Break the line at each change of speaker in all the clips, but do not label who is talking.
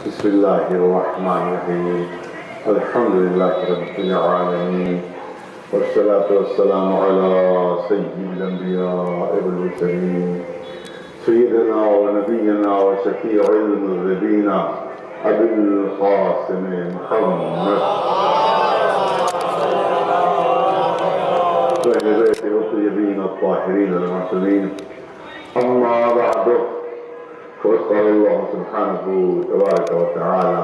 بسم الله الرحمن الرحيم الحمد لله رب العالمين والصلاة والسلام على سيد الأنبياء والمرسلين سيدنا ونبينا وشفيع المذنبين أبي القاسم محمد وأهل بيته الطيبين الطاهرين المعصومين. أما بعد، فقال الله سبحانه تبارك وتعالى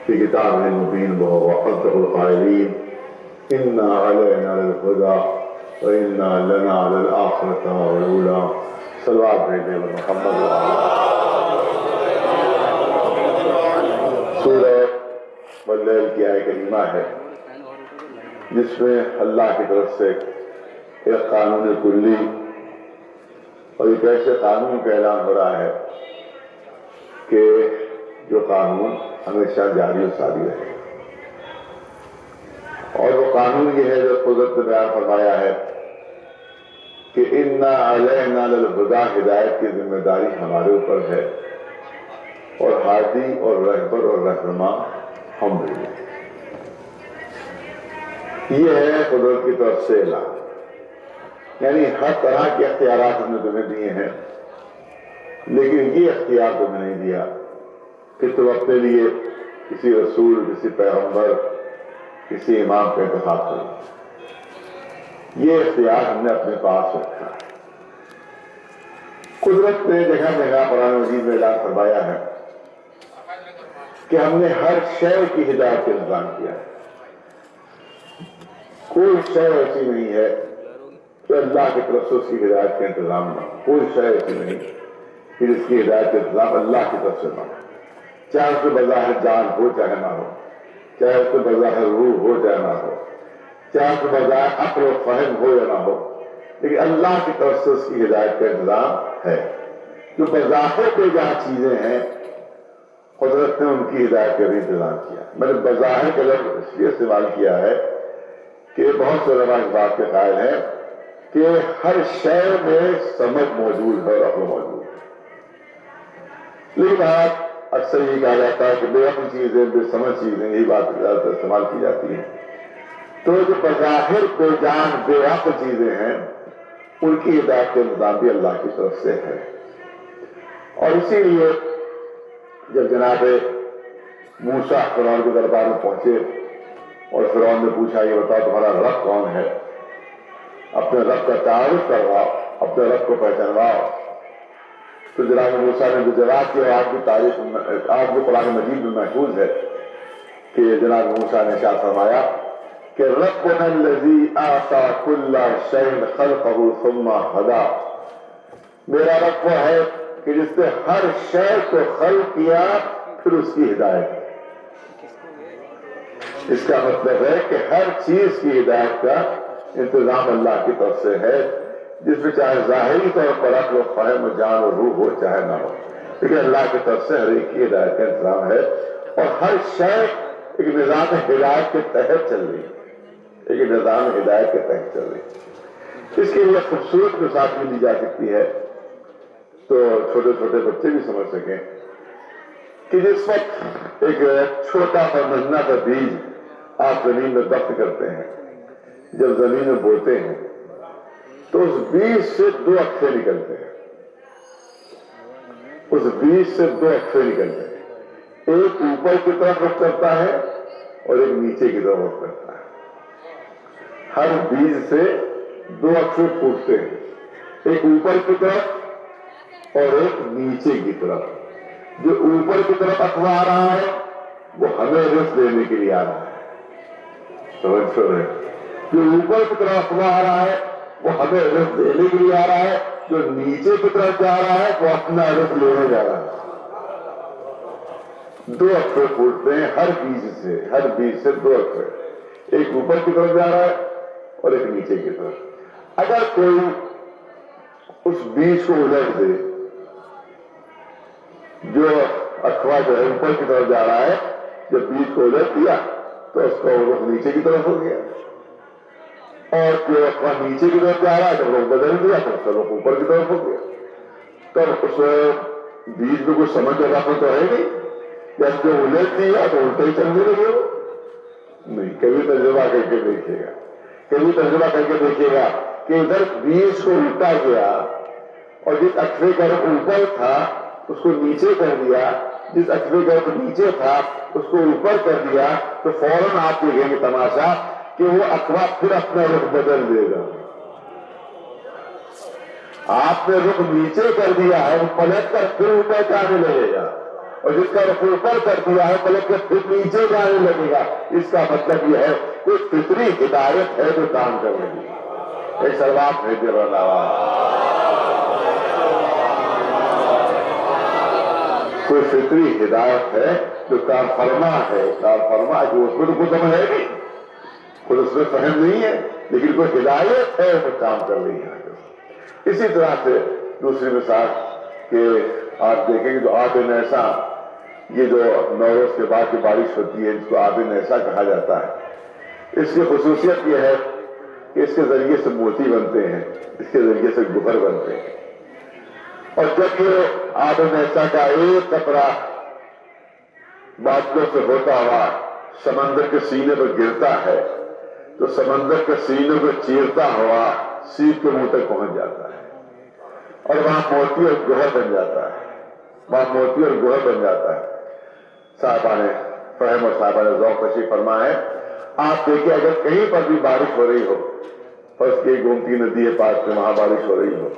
في كتابه المبين وهو أصدق القائلين: إنا علينا للهدى وإنا لنا للآخرة والأولى. صلوات بھیجے محمد سورہ واللیل کی آیت کریمہ ہے جس میں اللہ کی طرف سے ایک قانون کلی اور ایک ایسے قانون کا اعلان ہو رہا ہے کہ جو قانون ہمیشہ جاری و ساری رہے. اور وہ قانون یہ ہے جو قدرت نے بیان فرمایا ہے کہ اِنَّا عَلَيْنَا لِلْهُدَىٰ، ہدایت کی ذمہ داری ہمارے اوپر ہے اور ہادی اور رہبر اور رہنما ہم بھی ہیں. یہ ہے قدرت کی طرف سے اعلان. یعنی ہر طرح کے اختیارات ہم نے تمہیں دیے ہیں، لیکن یہ اختیار تمہیں نہیں دیا کہ تم اپنے لیے کسی رسول، کسی پیغمبر، کسی امام کا انتخاب کرو. یہ اختیار ہم نے اپنے پاس رکھا ہے. قدرت نے جگہ جگہ قرآن مجید میں اعلان فرمایا ہے کہ ہم نے ہر شے کی ہدایت کا انتظام کیا ہے. کوئی شے ایسی نہیں ہے کہ اللہ کی طرف سے اس کی ہدایت کا انتظام نہ ہو. کوئی شے ایسی نہیں کہ جس کی ہدایت کا انتظام اللہ کی طرف سے نہ ہو. چاہے اس کو بظاہر جان ہو چاہے نہ ہو، چاہے اس کو بظاہر روح ہو چاہے نہ ہو، چاہے اس کو بظاہر عقل و فہم ہو یا نہ ہو، لیکن اللہ کی طرف سے اس کی ہدایت کا انتظام ہے. جو بظاہر پہ جہاں چیزیں ہیں قدرت نے ان کی ہدایت کا بھی انتظام کیا. میں نے بظاہر کا لفظ اس لیے استعمال کیا ہے کہ بہت سے علماء اس بات کے قائل ہیں کہ ہر شے میں سمجھ موجود ہے اور عقل موجود ہے. لیکن آج اکثر یہ کہا جاتا ہے کہ بے عقل چیزیں، بے سمجھ چیزیں، یہی بات زیادہ تر استعمال کی جاتی ہے. تو جو بظاہر بے جان بے عقل چیزیں ہیں ان کی ہدایت کا انتظام بھی اللہ کی طرف سے ہے. اور اسی لیے جب جناب موسیٰ فرعون کے دربار میں پہنچے اور فرعون نے پوچھا یہ بتاؤ تمہارا رب کون ہے، اپنے رب کا تعارف کرواؤ، اپنے رب کو پہچانواؤ. تو جناب موسیٰ نے جو جواب کیا آج کی تاریخ آج بھی قرآن مجید میں محفوظ ہے کہ جناب موسیٰ نے ارشاد فرمایا کہ ربنا الذی اعطی کل شیء خلقہ ثم ہدی، میرا رب وہ ہے کہ جس نے ہر شے کو خلق کیا پھر اس کی ہدایت. اس کا مطلب ہے کہ ہر چیز کی ہدایت کا انتظام اللہ کی طرف سے ہے، جس میں چاہے ظاہری طور پر عقل و فہم و جان و روح ہو چاہے نہ ہو، لیکن اللہ کی طرف سے ہر ایک کی ہدایت کا انتظام ہے. اور ہر شے ایک نظام ہدایت کے تحت چل رہی ہے، ایک نظام ہدایت کے تحت چل رہی ہے. اس کے لیے خوبصورت مثال بھی لی جا سکتی ہے تو چھوٹے چھوٹے بچے بھی سمجھ سکیں کہ جس وقت ایک چھوٹا سا ننھا سا بیج آپ زمین میں دفن کرتے ہیں، جب زمین میں بوتے ہیں تو اس بیج سے دو اکھے نکلتے ہیں. اس بیج سے دو اکھے نکلتے ہیں، ایک اوپر کی طرف رخ کرتا ہے اور ایک نیچے کی طرف رخ کرتا ہے. ہر بیج سے دو اکھے پھوٹتے ہیں، ایک اوپر کی طرف اور ایک نیچے کی طرف. جو اوپر کی طرف اخوا آ رہا ہے وہ ہمیں رزق دینے کے لیے آ رہا ہے. سمجھ رہے ہیں؟ جو اوپر کی طرف اخوا آ رہا ہے وہ ہمیں رزق دینے کے لیے آ رہا ہے، جو نیچے کی طرف جا رہا ہے وہ اپنا رزق لینے جا رہا ہے. دو اکھے پھوٹتے ہیں ہر بیج سے دو اکھے، ایک اوپر کی طرف جا رہا ہے اور ایک نیچے کی طرف. اگر کوئی اس بیج کو الٹ دے، جو اخوا جو ہے اوپر کی طرف جا رہا ہے، جب بیج کو الٹ دیا تو اس کا رخ نیچے کی طرف ہو گیا، اور جو اخوا نیچے کی طرف جا رہا ہے جب رخ بدل دیا تو اس کا رخ اوپر کی طرف ہو گیا. تب اس بیج میں کچھ سمجھ جگہ پر تو ہے نہیں، جب جو الٹ دیا تو الٹا ہی چلنے لگے ہو؟ نہیں، کبھی تجربہ کر کے دیکھیے گا، کبھی تجربہ کر کے دیکھیے گا کہ ادھر 20 کو الٹا گیا اور جس اکھوے کا رخ اوپر تھا اس کو نیچے کر دیا، جس اکھوے کا رخ نیچے تھا اس کو اوپر کر دیا، تو فوراً آپ دیکھیں گے تماشا کہ وہ اکھوا پھر اپنا رخ بدل دے گا۔ آپ نے رخ نیچے کر دیا ہے، وہ پلٹ کر پھر اوپر جانے لگے گا، اور جس کا رخ اوپر کر دیا ہے پلٹ کر پھر نیچے جانے لگے گا۔ اس کا مطلب یہ ہے کوئی فطری ہدایت ہے جو کام کر رہی ہے۔ ایک سلوات بھیجے والا کوئی فطری ہدایت ہے جو کار فرما ہے، کار فرما جو اس میں تو کوئی سمجھ ہے نہیں، خود اس میں فہم نہیں ہے، لیکن کوئی ہدایت ہے وہ کام کر رہی ہے۔ اسی طرح سے دوسری مثال کہ آپ دیکھیں گے جو آب نیسا، یہ جو نوروز کے بعد کی بارش ہوتی ہے اس کو آب نیسا کہا جاتا ہے۔ اس کی خصوصیت یہ ہے کہ اس کے ذریعے سے موتی بنتے ہیں، اس کے ذریعے سے گوہر بنتے ہیں، اور جب یہ آب نیسا کا ایک قطرہ بادلوں سے ہوتا ہوا سمندر کے سینے پر گرتا ہے تو سمندر کے سینے کو چیرتا ہوا سیپ کے منہ تک پہنچ جاتا ہے، اور وہاں موتی اور گوہر بن جاتا ہے، وہاں موتی اور گوہر بن جاتا ہے۔ صاحبان فہم اور صاحبان ذوق تشریف فرما ہے، آپ دیکھیں اگر کہیں پر بھی بارش ہو رہی ہو، فرض کی گومتی ندی ہے پاس میں، وہاں بارش ہو رہی ہو،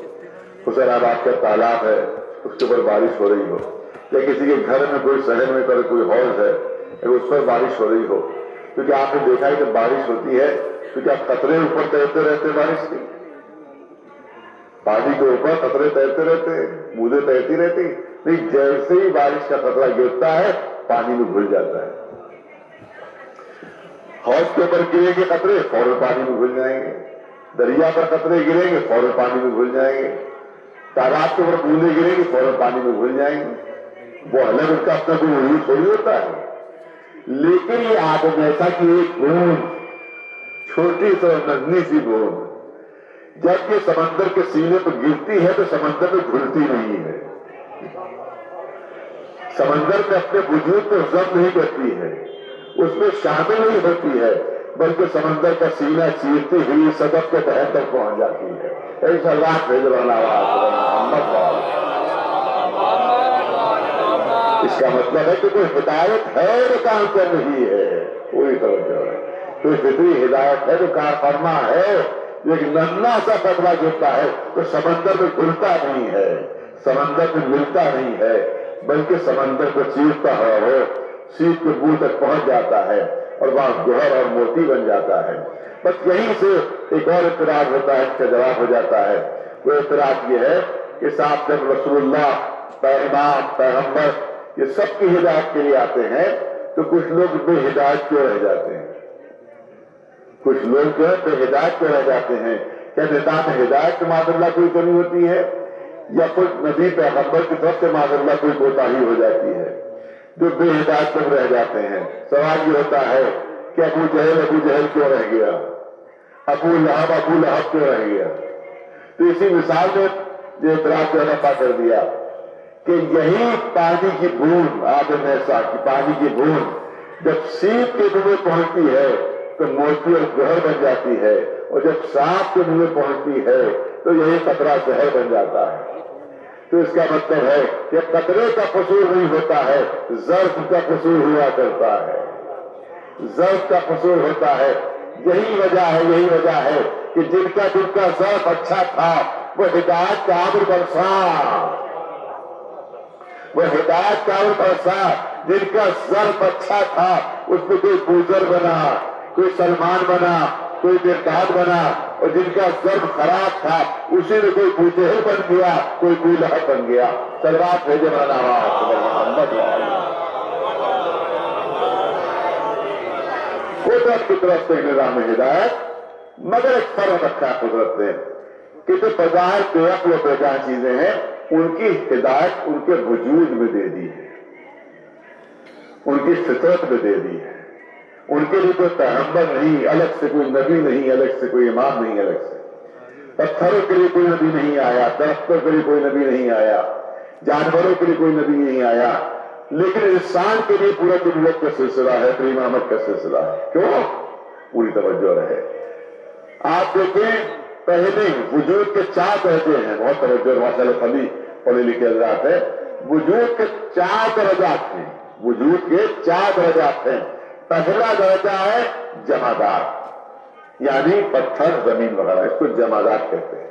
حسین آباد کا تالاب ہے اس کے اوپر بارش ہو رہی ہو، یا کسی کے گھر میں کوئی شہر میں کوئی حوض ہے اگر اس پر بارش ہو رہی ہو، کیونکہ آپ نے دیکھا ہے کہ بارش ہوتی ہے تو کیا قطرے اوپر تیرتے رہتے بارش کے، پانی کے اوپر قطرے تیرتے رہتے، بوندیں تیرتی رہتی، نہیں، جیسے ہی بارش کا قطرہ گرتا ہے پانی میں گھل جاتا ہے۔ حوض کے اوپر گریں گے قطرے فوراً پانی میں گھل جائیں گے، دریا پر قطرے گریں گے فوراً پانی میں گھل جائیں گے، تالاب کے اوپر بوندیں گریں گے فوراً پانی میں گھل جائیں گے۔ وہ الگ ان کا اپنا کوئی وجود تھوڑی ہوتا ہے، لیکن یہ آب نیسا کی ایک بوند، چھوٹی سی ننھی سی بوند، جب یہ سمندر کے سینے پر گرتی ہے تو سمندر میں گھلتی نہیں ہے، سمندر میں اپنے وجود کو ضبط نہیں کرتی ہے، اس میں شامل نہیں ہوتی ہے، بلکہ سمندر کا سینہ چیرتی ہوئی سطح کے تہہ تک پہنچ جاتی ہے۔ ایسا اللہ اس کا مطلب ہے کہ کوئی ہدایت ہے جو کام کر رہی ہے، پوری توجہ ہے، کوئی فطری ہدایت ہے جو کار فرما ہے، جو ایک ننھا سا قطرہ گرتا ہے تو سمندر میں گھلتا نہیں ہے، سمندر میں ملتا نہیں ہے، بلکہ سمندر کو چیرتا ہوا وہ سیپ کے منہ تک پہنچ جاتا ہے اور وہاں گوہر اور موتی بن جاتا ہے۔ بس یہیں سے ایک اور اعتراض ہوتا ہے، اس کا جواب ہو جاتا ہے۔ وہ اعتراض یہ ہے کہ صاحب جب رسول اللہ، امام، پیغمبر یہ سب کی ہدایت کے لیے آتے ہیں تو کچھ لوگ بے ہدایت کیوں رہ جاتے ہیں؟ کچھ لوگ جو ہے بے ہدایت کیوں رہ جاتے ہیں؟ کیا نظام ہدایت کے معاذ اللہ کوئی کمی ہوتی ہے، یا کچھ نبی پیغمبر کی طرف سے معاذ اللہ کوئی کوتاہی ہو جاتی ہے جو بے ہدایت تک رہ جاتے ہیں؟ سوال یہ ہوتا ہے کہ ابو جہل کیوں رہ گیا، ابو لہب کیوں رہ گیا؟ تو اسی مثال میں یہ اعتراض کو رفع کر دیا کہ یہی پانی کی بوند، آب نیسا کی پانی کی بوند جب سیپ کے منہ میں پہنچتی ہے تو موتی اور گوہر بن جاتی ہے، اور جب سانپ کے منہ میں پہنچتی ہے تو یہی قطرہ زہر بن جاتا ہے۔ تو اس کا مطلب ہے کہ قطرے کا قصور نہیں ہوتا ہے، ظرف کا قصور ہوا کرتا ہے، ظرف کا قصور ہوتا ہے۔ یہی وجہ ہے کہ جن کا ظرف اچھا تھا وہ ہدایت کا آمر برسا، وہ ہدایت کا آمر برسا، جن کا ظرف اچھا تھا اس میں کوئی بوزر بنا، کوئی سلمان بنا، کوئی مرتاد بنا، اور جن کا ظرف خراب تھا اسی میں کوئی بوجہل بن گیا، کوئی ابو لہب بن گیا۔ صلوات بھیجے محمد۔ قدرت کی طرف سے نظام ہدایت، مگر ایک فرق رکھا ہے قدرت نے کہ جو بظاہر بے عقل و بے جان چیزیں ہیں ان کی ہدایت ان کے وجود میں دے دی ہے، ان کی فطرت میں دے دی ہے۔ ان کے لیے کوئی پیغمبر نہیں، الگ سے کوئی نبی نہیں، الگ سے کوئی امام نہیں، الگ سے پتھروں کے لیے کوئی نبی نہیں آیا، درختوں کے لیے کوئی نبی نہیں آیا، جانوروں کے لیے کوئی نبی نہیں آیا، لیکن انسان کے لیے پورا نبوت کا سلسلہ ہے، کریم احمد کا سلسلہ ہے. کیوں؟ پوری توجہ رہے. آپ دیکھیں پہلے وجود کے 4 درجے ہیں، بہت توجہ ماشاء اللہ پڑھے لکھے حضرات ہیں. وجود کے 4 درجات ہیں، وجود کے 4 درجات ہیں. پہلا درجہ ہے جمادات، یعنی پتھر زمین وغیرہ، اس کو جمادات کہتے ہیں.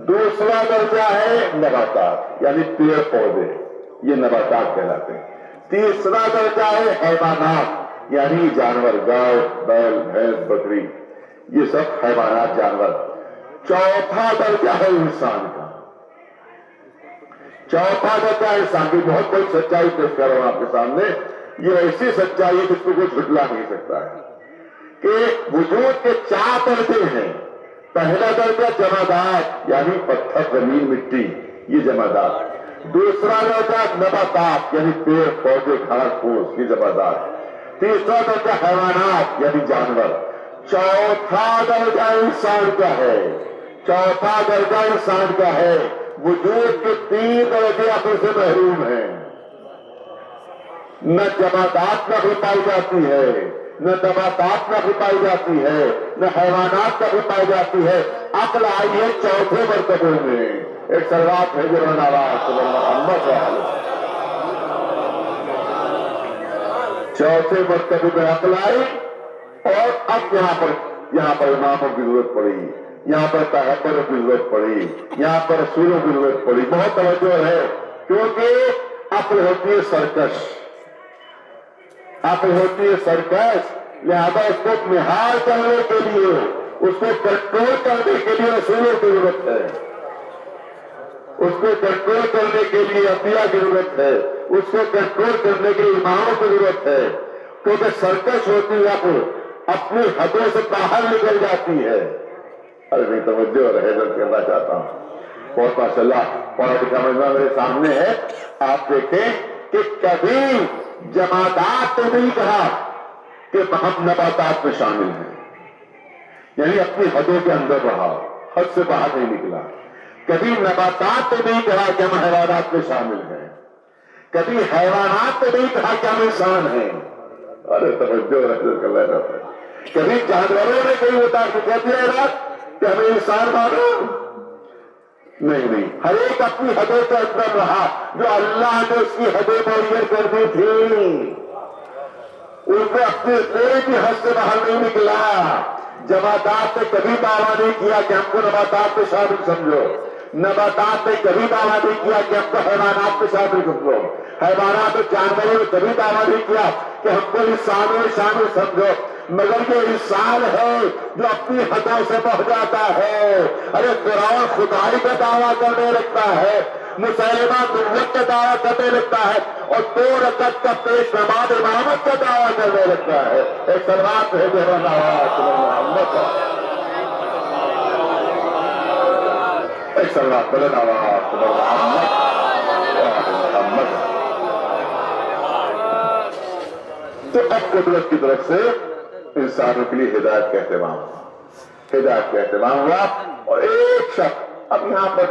دوسرا درجہ ہے نباتات، یعنی پیڑ پودے، یہ نباتات کہلاتے ہیں. تیسرا درجہ ہے حیوانات، یعنی جانور، گائے بیل بھینس بکری، یہ سب حیوانات جانور. چوتھا درجہ ہے انسان کا. چوتھا درجہ انسان کی. بہت بڑی سچائی پیش کر رہا ہوں آپ کے سامنے. یہ ایسی سچائی ہے جس کو کوئی جھٹلا نہیں سکتا ہے کہ وجود کے 4 درجے ہیں. پہلا درجہ جمادات، یعنی پتھر زمین مٹی، یہ جمادات. دوسرا درجہ نباتات، یعنی پیڑ پودے گھاس پھوس، یہ جمادات. تیسرا درجہ حیوانات، یعنی جانور. چوتھا درجہ انسان کا ہے. چوتھا درجہ انسان کا ہے. وجود کے 3 درجے اپنے سے محروم ہیں. نہ جمادات نقل پائی جاتی ہے، نہ نباتات نقل پائی جاتی ہے، نہ حیوانات نقل پائی جاتی ہے. عقل آئی ہے چوتھے مرتبے میں. ایک سروات ہے جو محمد چوتھے مرتبے میں عقل آئی. اور اب یہاں پر اماموں کی ضرورت پڑی، یہاں پر پیغمبروں کی ضرورت پڑی، یہاں پر رسولوں کی ضرورت پڑی. بہت توجہ ہے، کیونکہ عقل ہوتی ہے سرکش، عقل ہوتی ہے سرکش. لہذا اس کو نہار کرنے کے لیے، اس کو کنٹرول کرنے کے لیے رسولوں کی ضرورت ہے، اس کو کنٹرول کرنے کے لیے انبیاء کی ضرورت ہے، اس کو کنٹرول کرنے کے لیے اماموں کی ضرورت ہے. کیونکہ سرکش ہوتی ہے، عقل اپنی حدوں سے باہر نکل جاتی ہے. ارے میں توجہ اور حیدر کرنا چاہتا ہوں. بہت ماشاء اللہ پڑھا لکھا مجمع میرے سامنے ہے. آپ دیکھیں کہ کبھی جمادات تو نہیں کہا کہ ہم نباتات میں شامل ہیں، یعنی اپنی حدوں کے اندر رہا، حد سے باہر نہیں نکلا. کبھی نباتات تو نہیں کہا کہ ہم حیوانات میں شامل ہیں، کبھی حیوانات تو نہیں کہا کہ ہم انسان ہیں. ارے توجہ کر لینا. کبھی جانوروں نے کوئی بتا کے کہہ دیا کہ ہمیں انسان مانو؟ نہیں، ہر ایک اپنی حدوں کے اندر رہا. جو اللہ نے اس کی حدیں معین کر دی تھی، ان کو اپنی کوئی بھی حد سے باہر نہیں نکلا. جمادات نے کبھی دعویٰ نہیں کیا کہ ہم کو نباتات میں شامل سمجھو، نباتات نے کبھی دعویٰ نہیں کیا کہ ہم کو حیوانات میں شامل سمجھو، حیوانات اور جانوروں نے کبھی دعویٰ نہیں کیا کہ ہم کو انسانوں میں شامل سمجھو. مگر یہ انسان ہے جو اپنی حدوں سے بڑھ جاتا ہے. ارے فرعون خدائی کا دعویٰ کرنے لگتا ہے، مسیلمہ نبوت کا دعویٰ کرنے لگتا ہے، اور 2 رکعت کا پیش نماز امامت کا دعویٰ کرنے لگتا ہے. ایک سلوات ہے جو محمد، ایک سلوات محمد. تو اب قدرت کی طرف سے انسانوں کے لیے ہدایت کا اہتمام ہوا، ہدایت کا اہتمام ہوا. اور ایک شخص، اب یہاں پر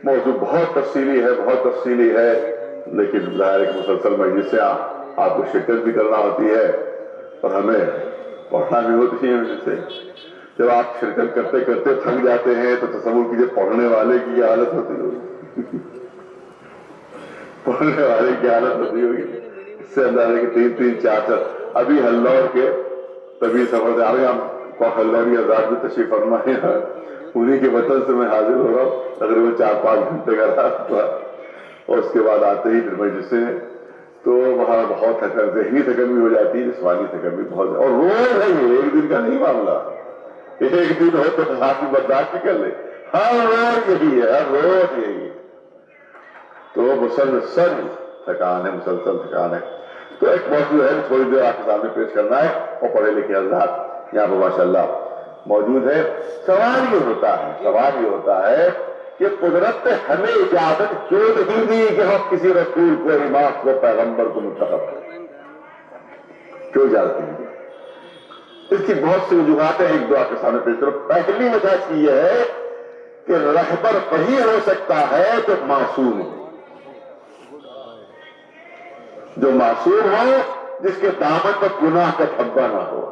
موضوع بہت تفصیلی ہے، بہت تفصیلی ہے، لیکن ظاہر ہے کہ مسلسل مجلس سے آپ کو شرکت بھی کرنا ہوتی ہے اور ہمیں پڑھنا بھی ہوتی ہے. مجلس سے جب آپ شرکت کرتے کرتے تھک جاتے ہیں تو تصور کیجیے پڑھنے والے کی یہ حالت ہوتی ہوگی، پڑھنے والے کی حالت ہوتی ہوگی. اس سے اندازہ کہ 3 4 ابھی ہلور کے طبی سفر سے آگے ہم کو ہلوری آزاد بھی تشریف فرما ہے، انہیں کے وطن سے میں حاضر ہو رہا ہوں. تقریباً 4-5 گھنٹے کا راستہ، اور اس کے بعد آتے ہی پھر مجلس سے تو وہاں بہت تھکن، ذہنی تھکن بھی ہو جاتی ہے، جسمانی تھکن بھی بہت. اور روز ہے یہ، ایک دن کا نہیں معاملہ. ایک دن ہو تو آدمی برداشت بھی کر لے، ہر روز یہی ہے، ہر روز یہی ہے. تو مسلسل تھکان ہے، مسلسل تھکان ہے. تو ایک موضوع ہے تھوڑی دیر آپ کے سامنے پیش کرنا ہے، اور پڑھے لکھے حضرات یہاں پہ ماشاءاللہ موجود ہے. سوال یہ ہوتا ہے کہ قدرت نے ہمیں اجازت کیوں نہیں دی کہ ہم کسی رسول کو، امام کو، پیغمبر کو منتخب کریں؟ کیوں اجازت نہیں دی؟ اس کی بہت سی وجوہات ہیں، ایک دو آپ کے سامنے پیش کرو. پہلی وجہ اس کی یہ ہے کہ رہبر وہی ہو سکتا ہے جو معصوم ہو. جو معصوم ہو، جس کے دامن پر گناہ کا دھبا نہ ہو،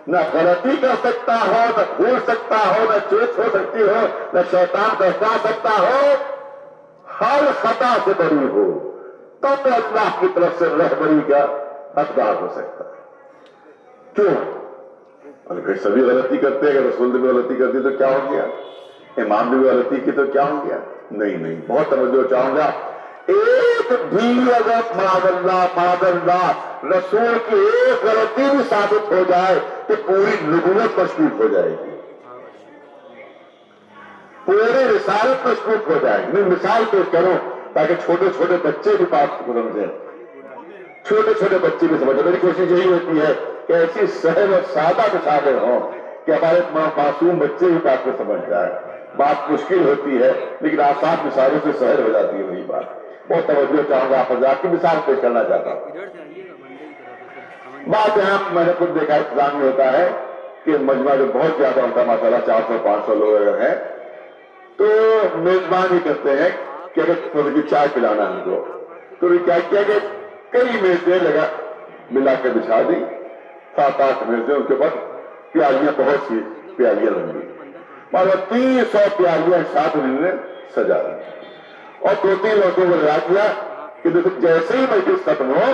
نہ غلطی کر سکتا ہو، نہ بھول سکتا ہو، نہ چوٹ ہو سکتی ہو، نہ شیطان بہکا سکتا ہو، ہر خطا سے بری ہو، تب اللہ کی طرف سے رہبری کا حقدار ہو سکتا ہے۔ کیوں؟ اگر سبھی غلطی کرتے ہیں، اگر رسول نے بھی غلطی کر دی تو کیا ہو گیا؟ امام نے بھی غلطی کی تو کیا ہو گیا؟ نہیں، بہت توجہ چاہوں گا۔ ایک بھی اگر معاذ اللہ رسول کی ایک غلطی بھی ثابت ہو جائے تو پوری نبوت مشکوک ہو جائے گی، پوری رسالت مشکوک ہو جائے گی۔ میں مثال پیش کروں تاکہ چھوٹے چھوٹے بچے بھی بات کو سمجھیں، چھوٹے چھوٹے بچے بھی سمجھیں۔ میری کوشش یہی ہوتی ہے کہ ایسی سہل اور سادہ مثالیں ہوں کہ ہمارے معصوم بچے بھی بات کو سمجھ جائے۔ بات مشکل ہوتی ہے لیکن آسان مثالوں سے سہل ہو جاتی ہے وہی بات۔ بہت توجہ چاہوں گا، آپ حضرات کی مثال پیش کرنا چاہتا ہوں۔ بات یہاں میں نے خود دیکھا انتظام میں ہوتا ہے کہ مجمع جو بہت زیادہ ہوتا ہے، ماشاءاللہ 400-500 لوگ اگر ہیں تو میزبان ہی کرتے ہیں کہ اگر تھوڑی سی چائے پلانا ہم کو، تو کیا کیا کہ کئی میزیں لگا ملا کے بچھا دی، 7-8 میزیں، ان کے بعد پیالیاں، بہت سی پیالیاں لگی، اور 300 پیالیاں ساتھ انہوں نے سجا دی، اور 2-3 لوگوں کو لگا دیا کہ جیسے ہی مجلس ختم ہو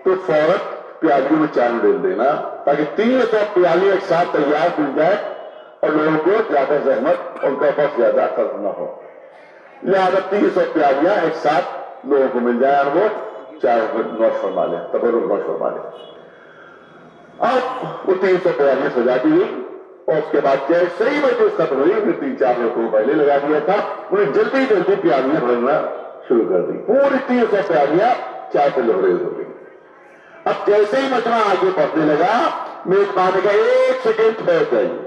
تو فوراً پیالیوں میں چائے ڈال دینا تاکہ 300 پیالیاں ایک ساتھ تیار مل جائے اور لوگوں کو زیادہ زحمت ان کا بہت زیادہ خرچ نہ ہو۔ لہٰذا 300 پیالیاں ایک ساتھ لوگوں کو مل جائے اور وہ چائے نوش فرما لیں، تبرک نوش فرما لیں۔ اب وہ 300 پیالیاں سجا دی گئی، اور اس کے بعد جیسے ہی مجلس ختم ہوئی، انہیں 3-4 لوگوں کو پہلے لگا دیا تھا، انہیں جلدی جلدی پیالیاں بھرنا شروع کر دی، پوری 300 پیالیاں چائے پہ لبریز ہو گئی۔ اب جیسے ہی مجمع آگے بڑھنے لگا، میزبان نے کہا 1 سیکنڈ ٹھہر جائیے،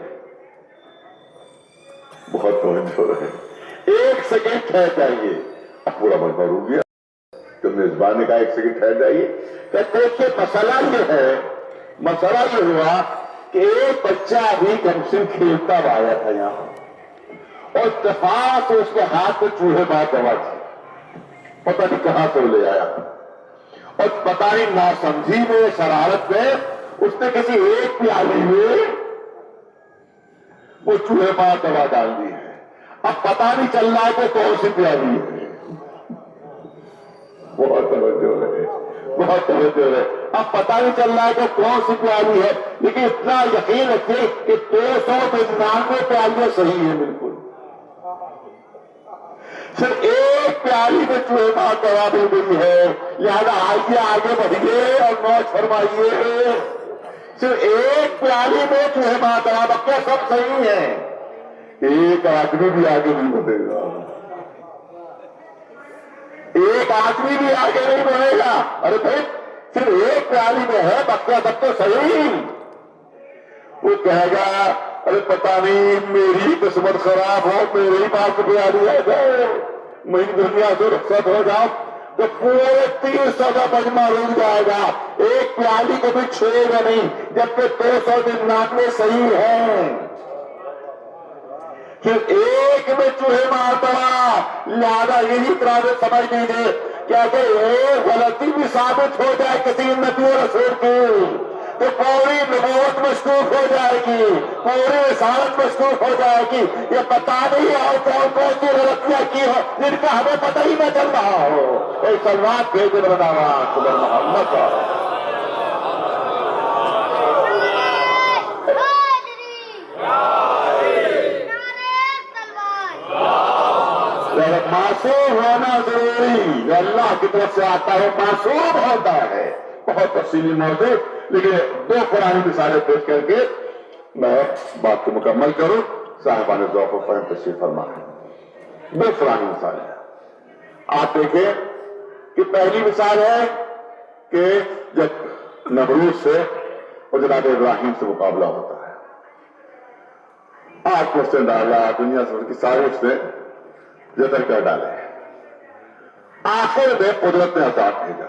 بہت توجہ ہو رہے ہیں، 1 سیکنڈ ٹھہر جائیے۔ اب پورا مجمع رک گیا، تو میزبان نے کہا 1 سیکنڈ ٹھہر جائیے، کہتے ہیں کہ مسئلہ یہ ہوا کہ ایک بچہ ابھی کمسن کھیلتا ہوا آیا تھا یہاں، اور اتفاق سے اس کے ہاتھ میں چوہے مار دوا تھی، پتہ نہیں کہاں سے وہ لے آیا، اور پتہ نہیں ناسمجھی میں، شرارت میں اس نے کسی ایک پیالی میں وہ چوہے مار دوا ڈال دی ہے۔ اب پتہ نہیں چل رہا ہے کہ کون سی پیالی ہے۔ بہت توجہ ہے، بہت توجہ ہے۔ اب پتہ نہیں چل رہا ہے کہ کون سی پیالی ہے، لیکن اتنا یقین رکھیے کہ 299 پیالیاں صحیح ہیں بالکل، صرف ایک پیالی میں چوہے مار دوا دی گئی ہے۔ لہذا آئیے آگے بڑھیے اور نوش فرمائیے، صرف ایک پیالی میں چوہے مار دوا، بقیہ سب صحیح ہیں، ایک آدمی بھی آگے نہیں بڑھے گا، ایک آدمی بھی آگے نہیں بڑھے گا۔ ارے بھائی صرف ایک پیالی میں ہے، بقیہ سب تو صحیح۔ وہ کہے گا ارے پتہ نہیں میری قسمت خراب ہو، میری بات پیالی ہے میں دنیا سے رخصت ہو جاؤں، تو پورے 300 کا مجمع رک جائے گا، ایک پیالی کو بھی چھوڑے گا نہیں جبکہ 299 صحیح ہیں، صرف ایک میں چوہے مار دوا۔ لہذا یہی طرح سے سمجھ لیجیے کہ اگر ایک غلطی بھی ثابت ہو جائے کسی نبی و رسول کی تو پوری نبوت مشکوک ہو جائے گی، پوری رسالت مشکوک ہو جائے گی۔ یہ پتہ نہیں اور کون کون سی غلطیاں کی ہو جن کا ہمیں پتہ ہی نہ چل رہا ہو۔ کوئی سلمان بھیجے بناوا خبر محمد کا معصوم ہونا ضروری، جو اللہ کی طرف سے آتا ہے معصوم ہوتا ہے۔ بہت تفصیلی موضوع، لیکن 2 قرآنی مثالیں پیش کر کے میں بات کو مکمل کروں۔ صاحبان ذوق و فہم تشریف فرما ہے۔ 2 قرآنی مثالیں آپ دیکھیں کہ پہلی مثال ہے کہ جب نمرود سے اور جناب ابراہیم سے مقابلہ ہوتا ہے، آپ کوشچن ڈالا، دنیا سے کی ساری اس نے جتن کر ڈالے، آخر میں قدرت نے عذاب بھیجا،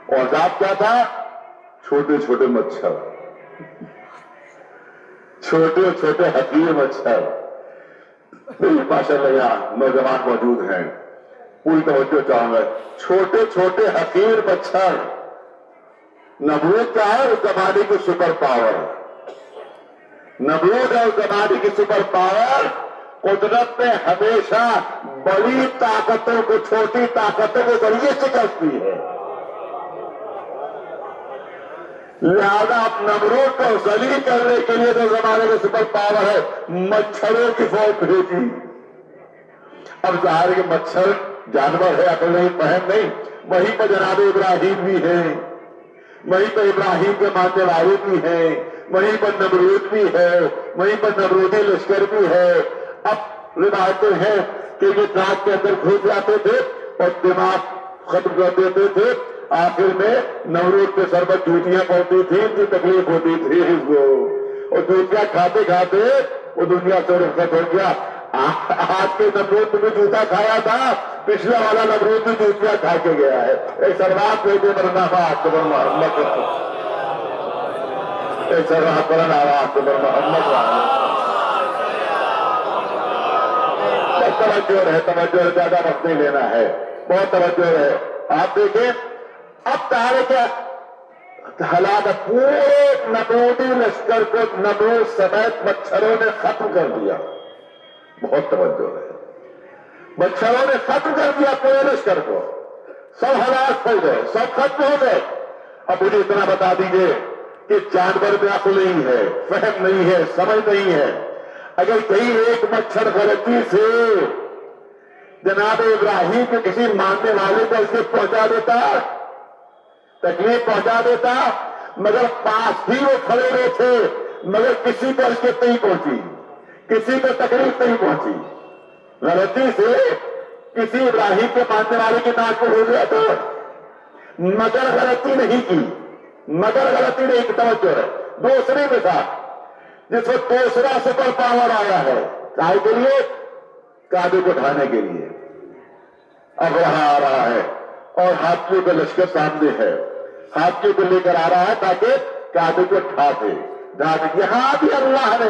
اور عذاب کیا تھا؟ چھوٹے چھوٹے مچھر، چھوٹے چھوٹے حقیر مچھر۔ ماشاء اللہ یہاں نوجوان موجود ہیں، پوری توجہ چاہوں گا. چھوٹے چھوٹے حقیر مچھر. نمرود کیا ہے؟ اس زمانے کی سپر پاور. نمرود ہے اس زمانے کی سپر پاور. قدرت نے ہمیشہ بڑی طاقتوں کو چھوٹی طاقتوں کے ذریعے شکست دی ہے. لہذا اب نمرود کو ذلیل کرنے کے لیے جو زمانے میں سپر پاور ہے مچھروں کی فوج بھیجی. اب ظاہر کہ مچھر جانور ہے، عقل نہیں، فہم نہیں. وہیں پر جناب ابراہیم بھی ہیں، وہیں پر ابراہیم کے ماننے والے بھی ہیں، وہیں پر نمرود بھی ہے، وہیں پر نمرودی لشکر بھی ہے. اب روایتیں ہیں کہ یہ ناک کے اندر گھس جاتے تھے اور دماغ ختم کر دیتے تھے. آخر میں نمرود کے سر پر جوتیاں پڑتی تھی، ان کی تکلیف ہوتی تھی اس کو، اور جوتیاں کھاتے کھاتے وہ دنیا سے رخصت ہو گیا. آج کے نمرود نے بھی جوتا کھایا تھا، پچھلا والا نمرود بھی جوتیاں کھا کے گیا ہے. ایک سروات بھیجے برنامہ محمد، ایک سروات برنامہ محمد. بہت توجہ ہے، توجہ زیادہ وقت نہیں لینا ہے، بہت توجہ ہے. آپ دیکھیں اب تاریخ ہلاکت پورے نمرودی لشکر کو نمرود سمیت مچھروں نے ختم کر دیا. بہت توجہ ہے. مچھروں نے ختم کر دیا پورے لشکر کو. سب ہلاک ہو گئے، سب ختم ہو گئے. اب مجھے اتنا بتا دیجئے کہ جانور میں عقل نہیں ہے، فہم نہیں ہے، سمجھ نہیں ہے. اگر کہیں ایک مچھر غلطی سے جناب ابراہیم کے کسی ماننے والے کو اسے پہنچا دیتا، تکلیف پہنچا دیتا، مگر پاس ہی وہ کھڑے ہوئے تھے، مگر کسی کو اس کے نہیں پہنچی، کسی کو تکلیف نہیں پہنچی. غلطی سے کسی ابراہیم کے ماننے والے کی ناک کو ہو گیا تو مگر غلطی نہیں کی، مگر غلطی نہیں کی. توجہ ہے. دوسری مثال جس وقت دوسرا سپر پاور آیا ہے کائے کے لیے؟ کعبے کو ڈھانے کے لیے. اب وہاں آ رہا ہے اور ہاتھیوں کا لشکر سامنے ہے، ہاتھیوں کو لے کر آ رہا ہے تاکہ کعبے کو ڈھا دے. یہاں بھی اللہ نے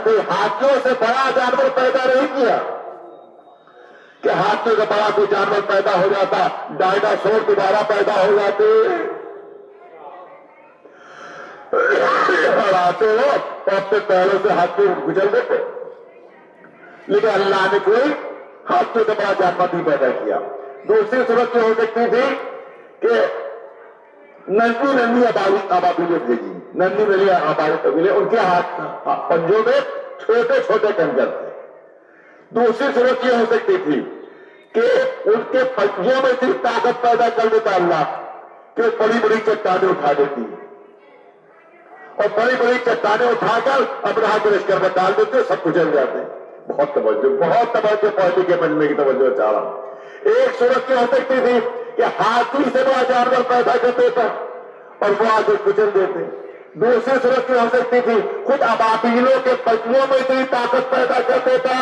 کوئی ہاتھیوں سے بڑا جانور پیدا نہیں کیا کہ ہاتھیوں سے بڑا کوئی جانور پیدا ہو جاتا، ڈائناسور دوبارہ پیدا ہو جاتے اور آتے ہو اور اپنے پیروں سے ہاتھیوں کو کچل دیتے. لیکن اللہ نے کوئی ہاتھیوں سے بڑا جانور نہیں پیدا کیا. دوسری صورت یہ ہو سکتی تھی کہ ننھی ننھی آبادیاں بھیجی، ننھی ننھی آبادیاں، ان کے ہاتھ پنجوں میں چھوٹے چھوٹے کنکر تھے. دوسری صورت یہ ہو سکتی تھی کہ ان کے پنجوں میں اتنی طاقت پیدا کر دیتا اللہ کہ وہ بڑی بڑی چٹانیں اٹھا دیتی اور بڑی بڑی چٹانیں اٹھا کر ابراہ کے لشکر میں ڈال دیتے، سب کچل جاتے. بہت توجہ پہلے کے بننے کی توجہ چاہ رہا ہوں. ایک صورت یہ ہو سکتی تھی کہ ہاتھی سے بڑا جانور پیدا کر دیتا اور وہ آگے کچل دیتے. دوسری صورت یہ ہو سکتی تھی خود ابابیلوں کے پنجوں میں اتنی طاقت پیدا کر دیتا